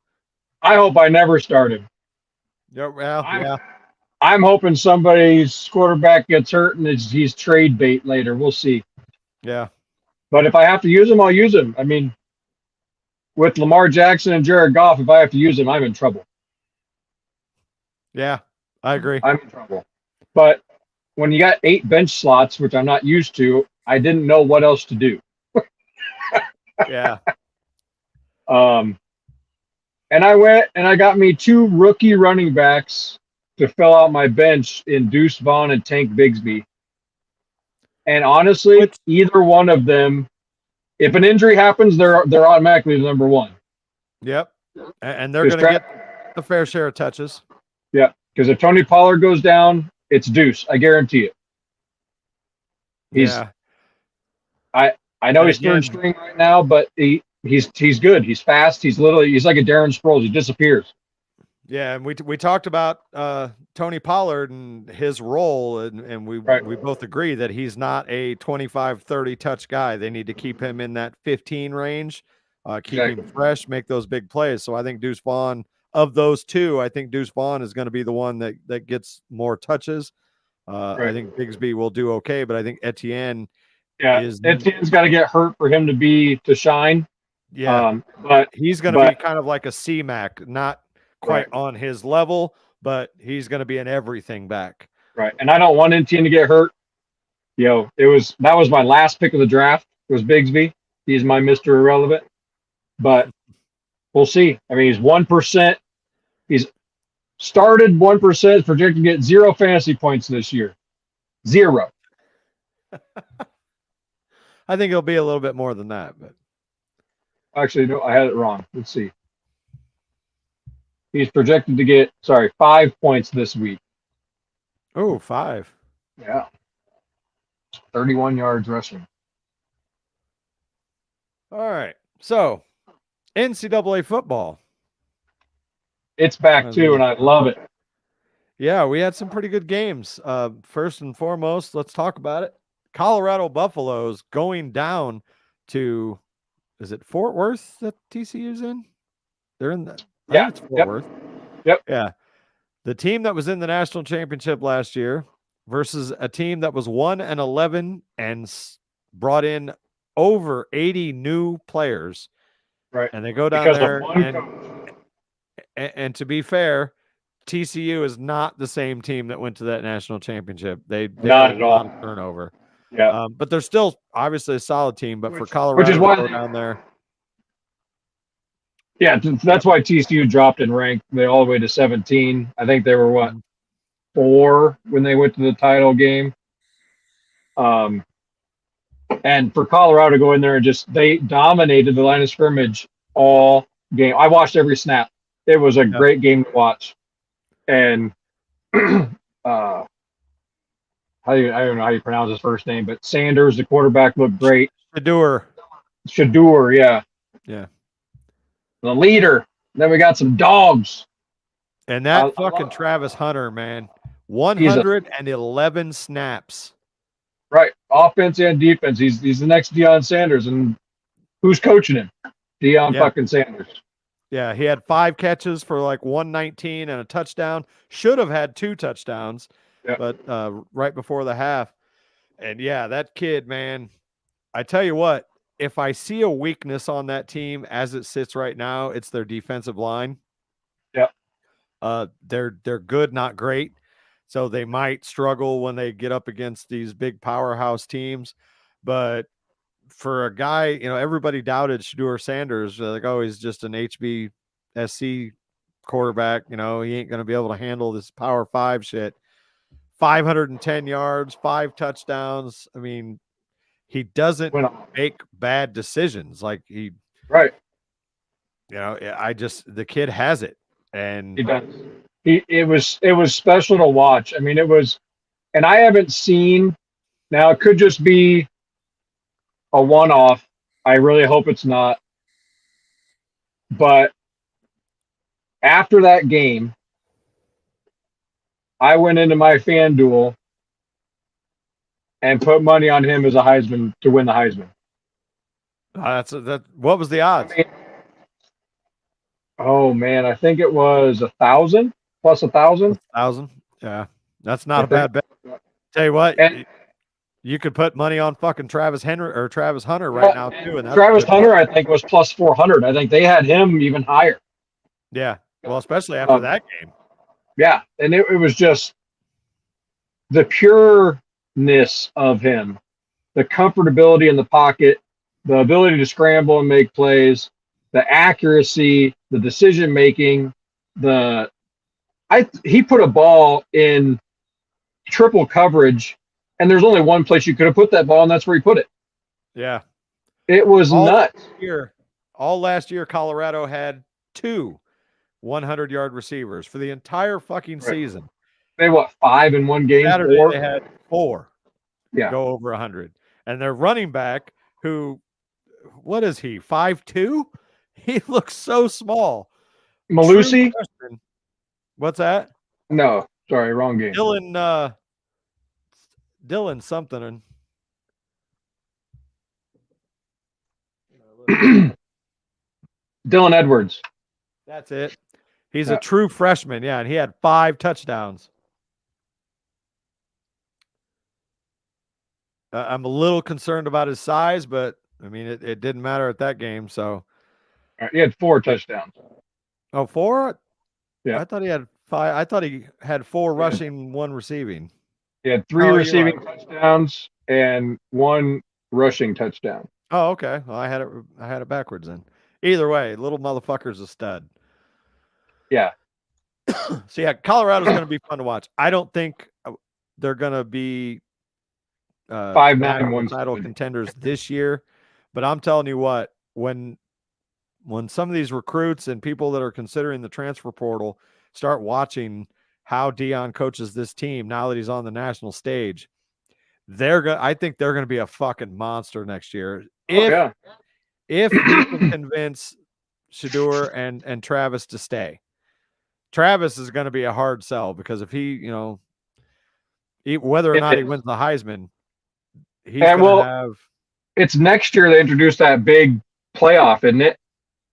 I hope I never start him. Yeah, well, yeah. I'm hoping somebody's quarterback gets hurt and he's trade bait later. We'll see. Yeah. But if I have to use him, I'll use him. I mean, with Lamar Jackson and Jared Goff, if I have to use him, I'm in trouble. Yeah, I agree. I'm in trouble. But when you got 8 bench slots, which I'm not used to, I didn't know what else to do. Yeah. And I went and I got me 2 rookie running backs to fill out my bench in Deuce Vaughn and Tank Bigsby. And honestly, either one of them, if an injury happens, they're automatically the number 1. Yep. And they're going to get a fair share of touches. Yeah, because if Tony Pollard goes down, it's Deuce. I guarantee it. Yeah. I know he's third string right now, but he's good. He's fast. He's like a Darren Sproles. He disappears. Yeah, and we talked about Tony Pollard and his role, and we both agree that he's not a 25, 30 touch guy. They need to keep him in that 15 range, keep him fresh, make those big plays. So I think Deuce Vaughn, of those 2, I think Deuce Vaughn is going to be the one that gets more touches. I think Bigsby will do okay, but I think Etienne Etienne's got to get hurt for him to shine. Yeah, but he's going to be kind of like a C-Mac, not quite on his level, but he's going to be an everything back. Right. And I don't want Etienne to get hurt. That was my last pick of the draft was Bigsby. He's my Mr. Irrelevant. But we'll see. I mean, he's 1%. He's started 1%, projected to get 0 fantasy points this year. 0. I think it'll be a little bit more than that, but Actually, no, I had it wrong. Let's see. He's projected to get 5 points this week. Oh, 5. Yeah. 31 yards rushing. All right. So, NCAA football. It's back too, and I love it. Yeah, we had some pretty good games. First and foremost, let's talk about it. Colorado Buffaloes going down to, is it Fort Worth that TCU's in? They're in the, I think it's Fort Worth. Yep. Yeah. The team that was in the national championship last year versus a team that was 1-11 and brought in over 80 new players. Right. And they go down there and to be fair, TCU is not the same team that went to that national championship. They not at all turnover. Yeah. But they're still obviously a solid team, but for Colorado which is why to go down there. Yeah, that's why TCU dropped in rank. They all the way to 17. I think they were 4 when they went to the title game. And for Colorado to go in there and they dominated the line of scrimmage all game. I watched every snap. It was a great game to watch. And I don't know how you pronounce his first name, but Sanders, the quarterback, looked great. Shedeur, yeah. Yeah. The leader. Then we got some dogs. And that fucking Travis Hunter, man. 111 snaps. Right. Offense and defense. He's the next Deion Sanders. And who's coaching him? Deion fucking Sanders. Yeah, he had 5 catches for like 119 and a touchdown. Should have had 2 touchdowns, but right before the half. And yeah, that kid, man, I tell you what, if I see a weakness on that team as it sits right now, it's their defensive line. Yeah. They're good, not great. So they might struggle when they get up against these big powerhouse teams. But for a guy, everybody doubted Shedeur Sanders. Like, oh, he's just an HBSC quarterback. He ain't going to be able to handle this Power 5 shit. 510 yards, 5 touchdowns. I mean, he doesn't make bad decisions. Like right. The kid has it. And he does. It was special to watch. I mean, it was, and I haven't seen, now it could just be a one-off. I really hope it's not. But after that game, I went into my FanDuel and put money on him as a Heisman to win the Heisman. What was the odds? Oh man, I think it was 1,000 plus 1,000. 1,000. Yeah, that's not a bad bet. Tell you what, you could put money on fucking Travis Hunter right now too. And Travis Hunter, I think, was plus 400. I think they had him even higher. Yeah, well, especially after that game. Yeah, and it was just the pureness of him, the comfortability in the pocket, the ability to scramble and make plays, the accuracy, the decision making. He put a ball in triple coverage, and there's only one place you could have put that ball, and that's where he put it. Yeah, it was nuts. All last year, Colorado had 2 100-yard receivers for the entire fucking season. They 5 in one game? Saturday, they had 4 go over 100. And their running back, who, what is he, 5'2"? He looks so small. Malusi? What's that? No, sorry, wrong game. Dylan something. Dylan Edwards. That's it. He's a true freshman, yeah, and he had 5 touchdowns. I'm a little concerned about his size, but I mean, it didn't matter at that game. So he had 4 touchdowns. Oh, 4? Yeah, I thought he had 5. I thought he had 4 rushing, 1 receiving. He had 3 receiving touchdowns and 1 rushing touchdown. Oh, okay. Well, I had it backwards then. Either way, little motherfucker's a stud. Yeah. So yeah, Colorado's going to be fun to watch. I don't think they're going to be 5-9-1 title contenders this year, but I'm telling you what, when when some of these recruits and people that are considering the transfer portal start watching how Dion coaches this team now that he's on the national stage, I think they're going to be a fucking monster next year. If he can convince Shedeur and Travis to stay. Travis is going to be a hard sell because if he, whether or not he wins the Heisman, he's going to have. It's next year they introduced that big playoff, isn't it?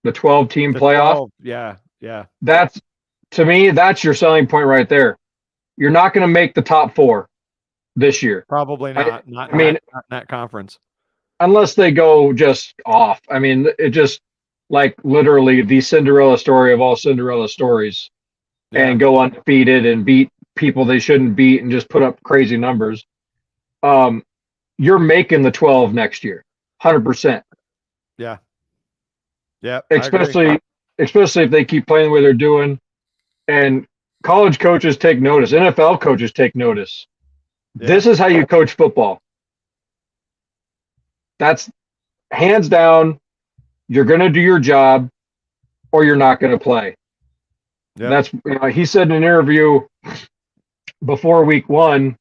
The 12-team playoff. 12, yeah. That's, to me, that's your selling point right there. You're not going to make the top 4 this year. Probably not. Not in that conference. Unless they go just off. I mean, it just like literally the Cinderella story of all Cinderella stories, and go undefeated and beat people they shouldn't beat and just put up crazy numbers. You're making the 12 next year, 100%. Yeah. Especially if they keep playing the way they're doing, and college coaches take notice. NFL coaches take notice. Yeah. This is how you coach football. That's hands down. You're going to do your job, or you're not going to play. Yep. That's he said in an interview before week 1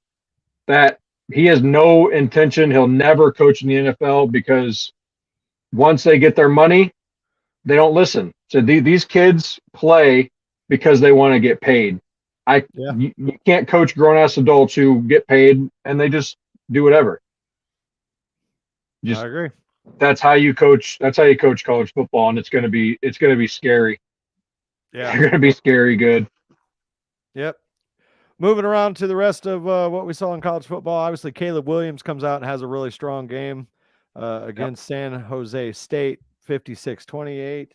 that he has no intention. He'll never coach in the NFL because once they get their money, they don't listen. So these kids play because they want to get paid. You can't coach grown-ass adults who get paid and they just do whatever. I agree. That's how you coach. That's how you coach college football, and it's gonna be scary. Yeah, you're gonna be scary good. Yep. Moving around to the rest of what we saw in college football, obviously Caleb Williams comes out and has a really strong game against San Jose State, 56-28.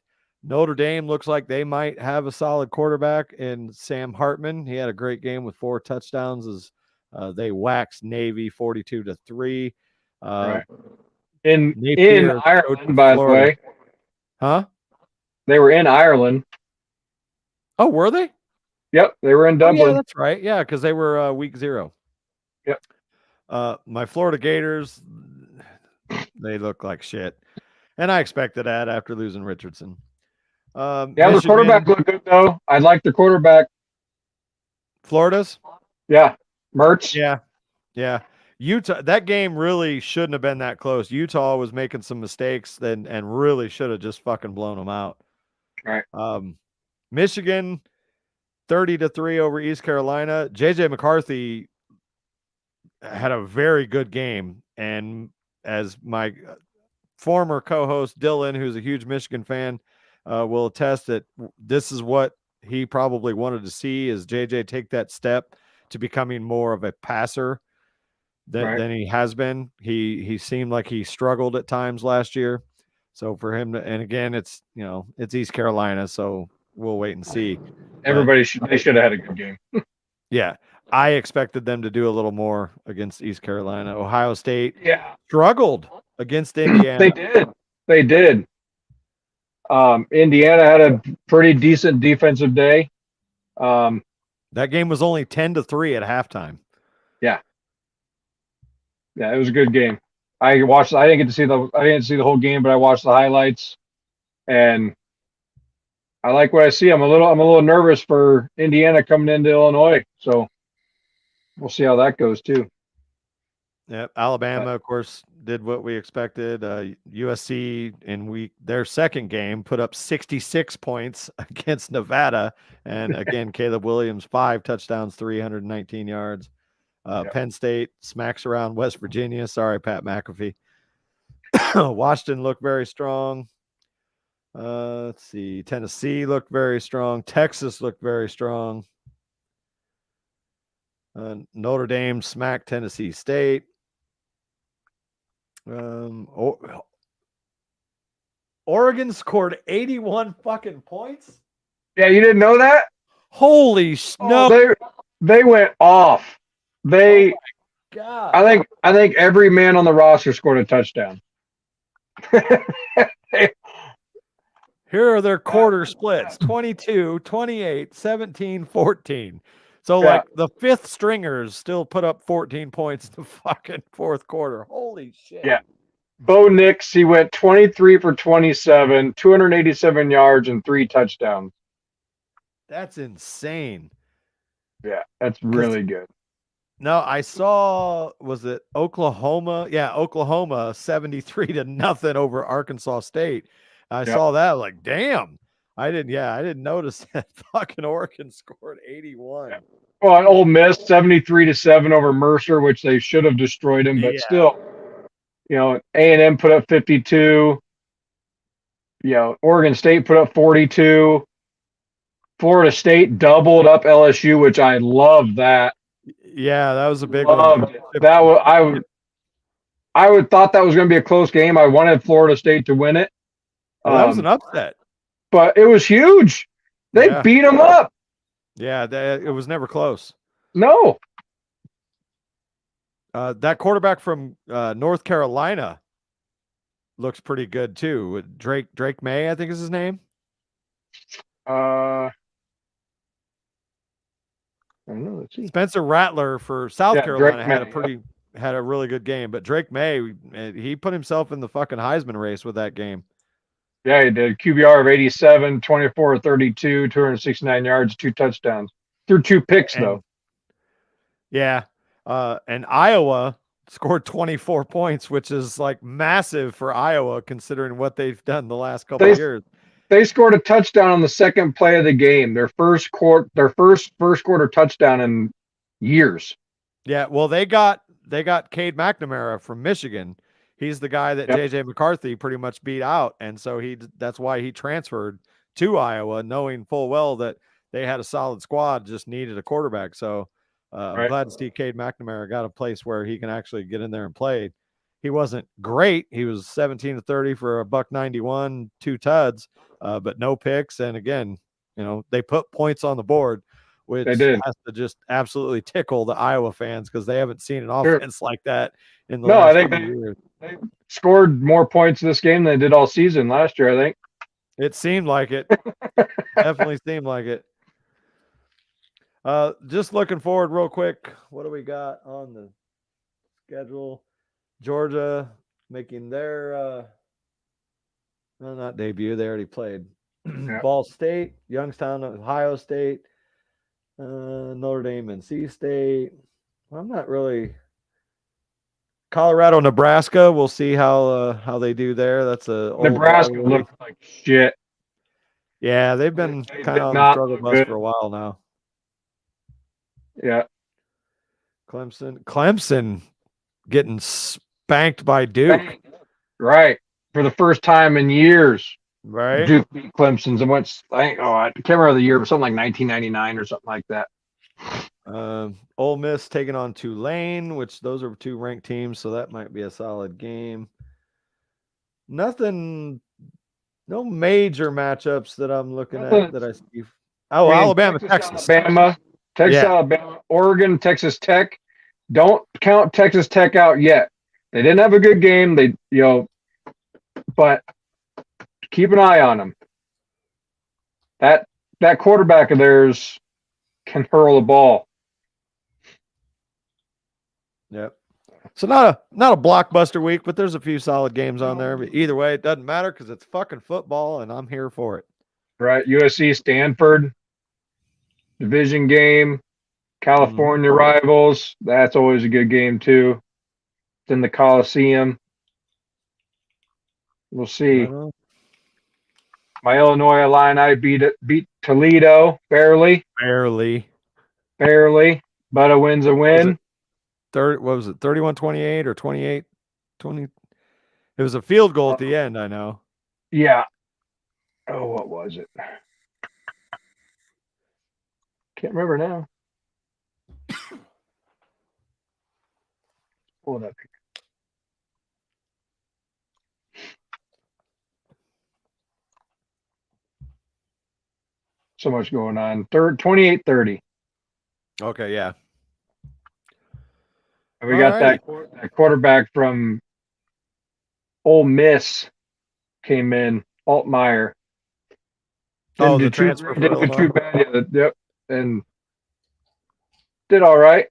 Notre Dame looks like they might have a solid quarterback in Sam Hartman. He had a great game with 4 touchdowns as they waxed Navy 42-3. Right. In Ireland, by the way. Huh? They were in Ireland. Oh, were they? Yep, they were in Dublin. Oh, yeah, that's right. Yeah, because they were week 0. Yep. My Florida Gators, they look like shit. And I expected that after losing Richardson. The quarterback looked good, though. I like the quarterback. Florida's? Yeah. Mertz? Yeah. Utah, that game really shouldn't have been that close. Utah was making some mistakes and really should have just fucking blown them out. Right. Michigan, 30-3 over East Carolina. JJ McCarthy had a very good game. And as my former co-host Dylan, who's a huge Michigan fan, will attest that this is what he probably wanted to see is JJ take that step to becoming more of a passer than he has been. He seemed like he struggled at times last year. So for him to, and again, it's East Carolina, so we'll wait and see. They should have had a good game. Yeah. I expected them to do a little more against East Carolina. Ohio State struggled against Indiana. They did. Indiana had a pretty decent defensive day. That game was only 10-3 at halftime. Yeah, it was a good game. I didn't get to see the whole game, but I watched the highlights, and I like what I see. I'm a little nervous for Indiana coming into Illinois, so we'll see how that goes too. Yep, Alabama, of course, did what we expected. USC in their second game put up 66 points against Nevada, and again, Caleb Williams 5 touchdowns, 319 yards. Penn State smacks around West Virginia. Sorry, Pat McAfee. Washington looked very strong. Let's see. Tennessee looked very strong. Texas looked very strong. Notre Dame smacked Tennessee State. Oregon scored 81 fucking points. Yeah, you didn't know that? Holy no! They went off. Oh my God. I think every man on the roster scored a touchdown. Here are their quarter splits: 22, 28, 17, 14. So like the fifth stringers still put up 14 points in the fucking fourth quarter. Holy shit. Yeah. Bo Nix, he went 23 for 27, 287 yards and 3 touchdowns. That's insane. Yeah, that's really good. No, I saw, was it Oklahoma? Yeah, Oklahoma 73-0 over Arkansas State. I saw that, like, damn. I didn't notice that fucking Oregon scored 81. Yeah. Well, and Ole Miss 73-7 over Mercer, which they should have destroyed him, but still, A&M put up 52. Oregon State put up 42. Florida State doubled up LSU, which I love that. Yeah, that was a big one. That was I would thought that was going to be a close game. I wanted Florida State to win it. Well, that was an upset. But it was huge. They beat them up. Yeah, it was never close. No. That quarterback from North Carolina looks pretty good too. Drake May, I think is his name. I don't know. Let's see. Spencer Rattler for South Carolina had a really good game, but Drake May, he put himself in the fucking Heisman race with that game. Yeah, he did. QBR of 87, 24 32, 269 yards, 2 touchdowns. Threw 2 picks though. Yeah. And Iowa scored 24 points, which is like massive for Iowa considering what they've done the last couple of years. They scored a touchdown on the second play of the game. Their first quarter touchdown in years. Yeah, well, they got Cade McNamara from Michigan. He's the guy that JJ McCarthy pretty much beat out, and so that's why he transferred to Iowa, knowing full well that they had a solid squad, just needed a quarterback. So I'm glad to see Cade McNamara got a place where he can actually get in there and play. He wasn't great. He was 17-30 for $191, 2 tuds, but no picks. And again, they put points on the board, which has to just absolutely tickle the Iowa fans because they haven't seen an offense like that in the last few years. They scored more points this game than they did all season last year, I think. It seemed like it. Definitely seemed like it. Just looking forward real quick. What do we got on the schedule? Georgia making their not debut. They already played. Ball State, Youngstown, Ohio State, Notre Dame, and NC State. Well, I'm not really. Colorado, Nebraska. We'll see how they do there. That's Nebraska looks like shit. Yeah, they've been kind of on the struggle bus for a while now. Yeah. Clemson getting spanked by Duke. Right. For the first time in years. Right. Duke beat Clemson and went, I can't remember the year, but something like 1999 or something like that. Ole Miss taking on Tulane, which those are 2 ranked teams, so that might be a solid game. No major matchups that I'm looking at that I see. Oh, Alabama, Texas. Alabama, Oregon, Texas Tech. Don't count Texas Tech out yet. They didn't have a good game. But keep an eye on them. That quarterback of theirs can hurl the ball. Yep. So not a blockbuster week, but there's a few solid games on there. But either way, it doesn't matter because it's fucking football, and I'm here for it. Right. USC, Stanford, division game. California rivals. That's always a good game too. It's in the Coliseum. We'll see. My Illinois Illini beat Toledo barely. But a win's a win. What was it? 31-28 or 28-20? It was a field goal at the end, I know. Yeah. Oh, what was it? Can't remember now. Pull it up. So much going on. 28-30. Okay, yeah. And we got that quarterback from Ole Miss came in, Altmaier. Oh, the transfer. Didn't do too bad. Yep. And did all right.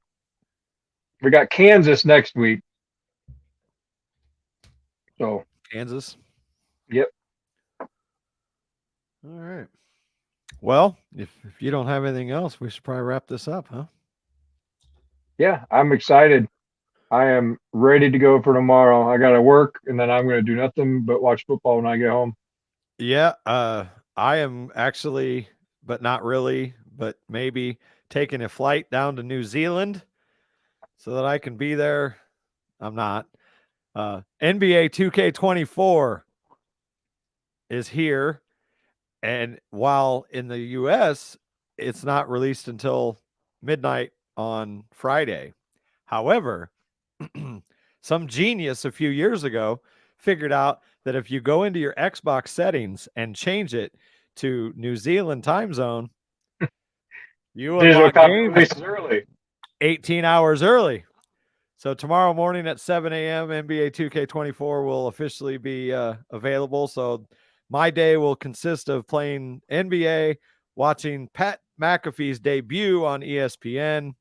We got Kansas next week. So Kansas. Yep. All right. Well, if you don't have anything else, we should probably wrap this up, huh? Yeah, I'm excited. I am ready to go for tomorrow. I got to work, and then I'm going to do nothing but watch football when I get home. Yeah, I am actually, but not really, but maybe taking a flight down to New Zealand so that I can be there. I'm not. NBA 2K24 is here. And while in the US, it's not released until midnight on Friday. However, some genius a few years ago figured out that if you go into your Xbox settings and change it to New Zealand time zone, you Digital unlock copy games releases early. 18 hours early. So tomorrow morning at 7 a.m., NBA 2K24 will officially be available. So my day will consist of playing NBA, watching Pat McAfee's debut on ESPN.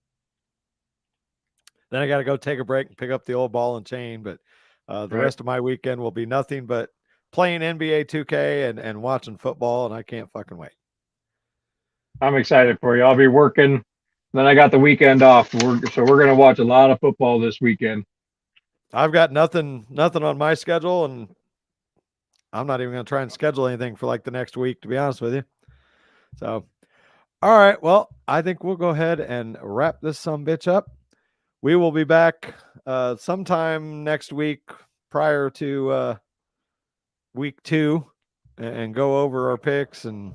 Then I got to go take a break and pick up the old ball and chain. But the rest of my weekend will be nothing but playing NBA 2K and watching football, and I can't fucking wait. I'm excited for you. I'll be working. Then I got the weekend off. So we're going to watch a lot of football this weekend. I've got nothing on my schedule, and I'm not even going to try and schedule anything for like the next week, to be honest with you. So, all right. Well, I think we'll go ahead and wrap this sumbitch up. We will be back sometime next week prior to week 2 and go over our picks and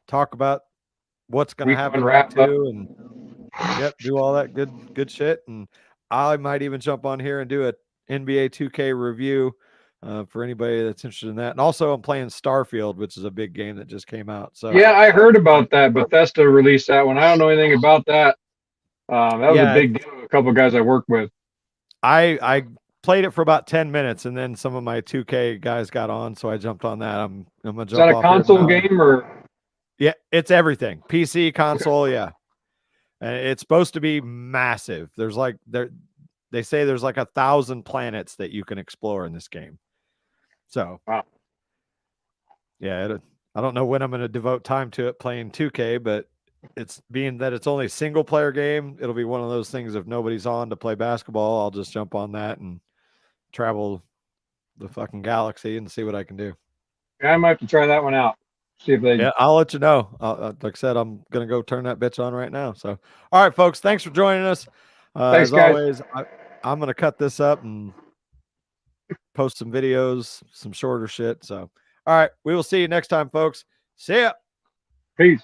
talk about what's going to happen in week 2 and do all that good shit. And I might even jump on here and do a NBA 2K review for anybody that's interested in that. And also I'm playing Starfield, which is a big game that just came out. So yeah, I heard about that. Bethesda released that one. I don't know anything about that. That was a big deal with a couple of guys I worked with. I played it for about 10 minutes and then some of my 2K guys got on, so I jumped on that. I'm gonna jump. Is that a console game or? Yeah, it's everything. PC, console, yeah. And it's supposed to be massive. There's like they say there's like 1,000 planets that you can explore in this game. So wow. Yeah, I don't know when I'm going to devote time to it playing 2K, but it's being that it's only a single player game, it'll be one of those things. If nobody's on to play basketball, I'll just jump on that and travel the fucking galaxy and see what I can do. Yeah, I might have to try that one out. See if they. Yeah, I'll let you know. Like I said, I'm gonna go turn that bitch on right now. So, all right, folks, thanks for joining us. Thanks, as guys. always, I'm gonna cut this up and post some videos, some shorter shit. So, all right, we will see you next time, folks. See ya. Peace.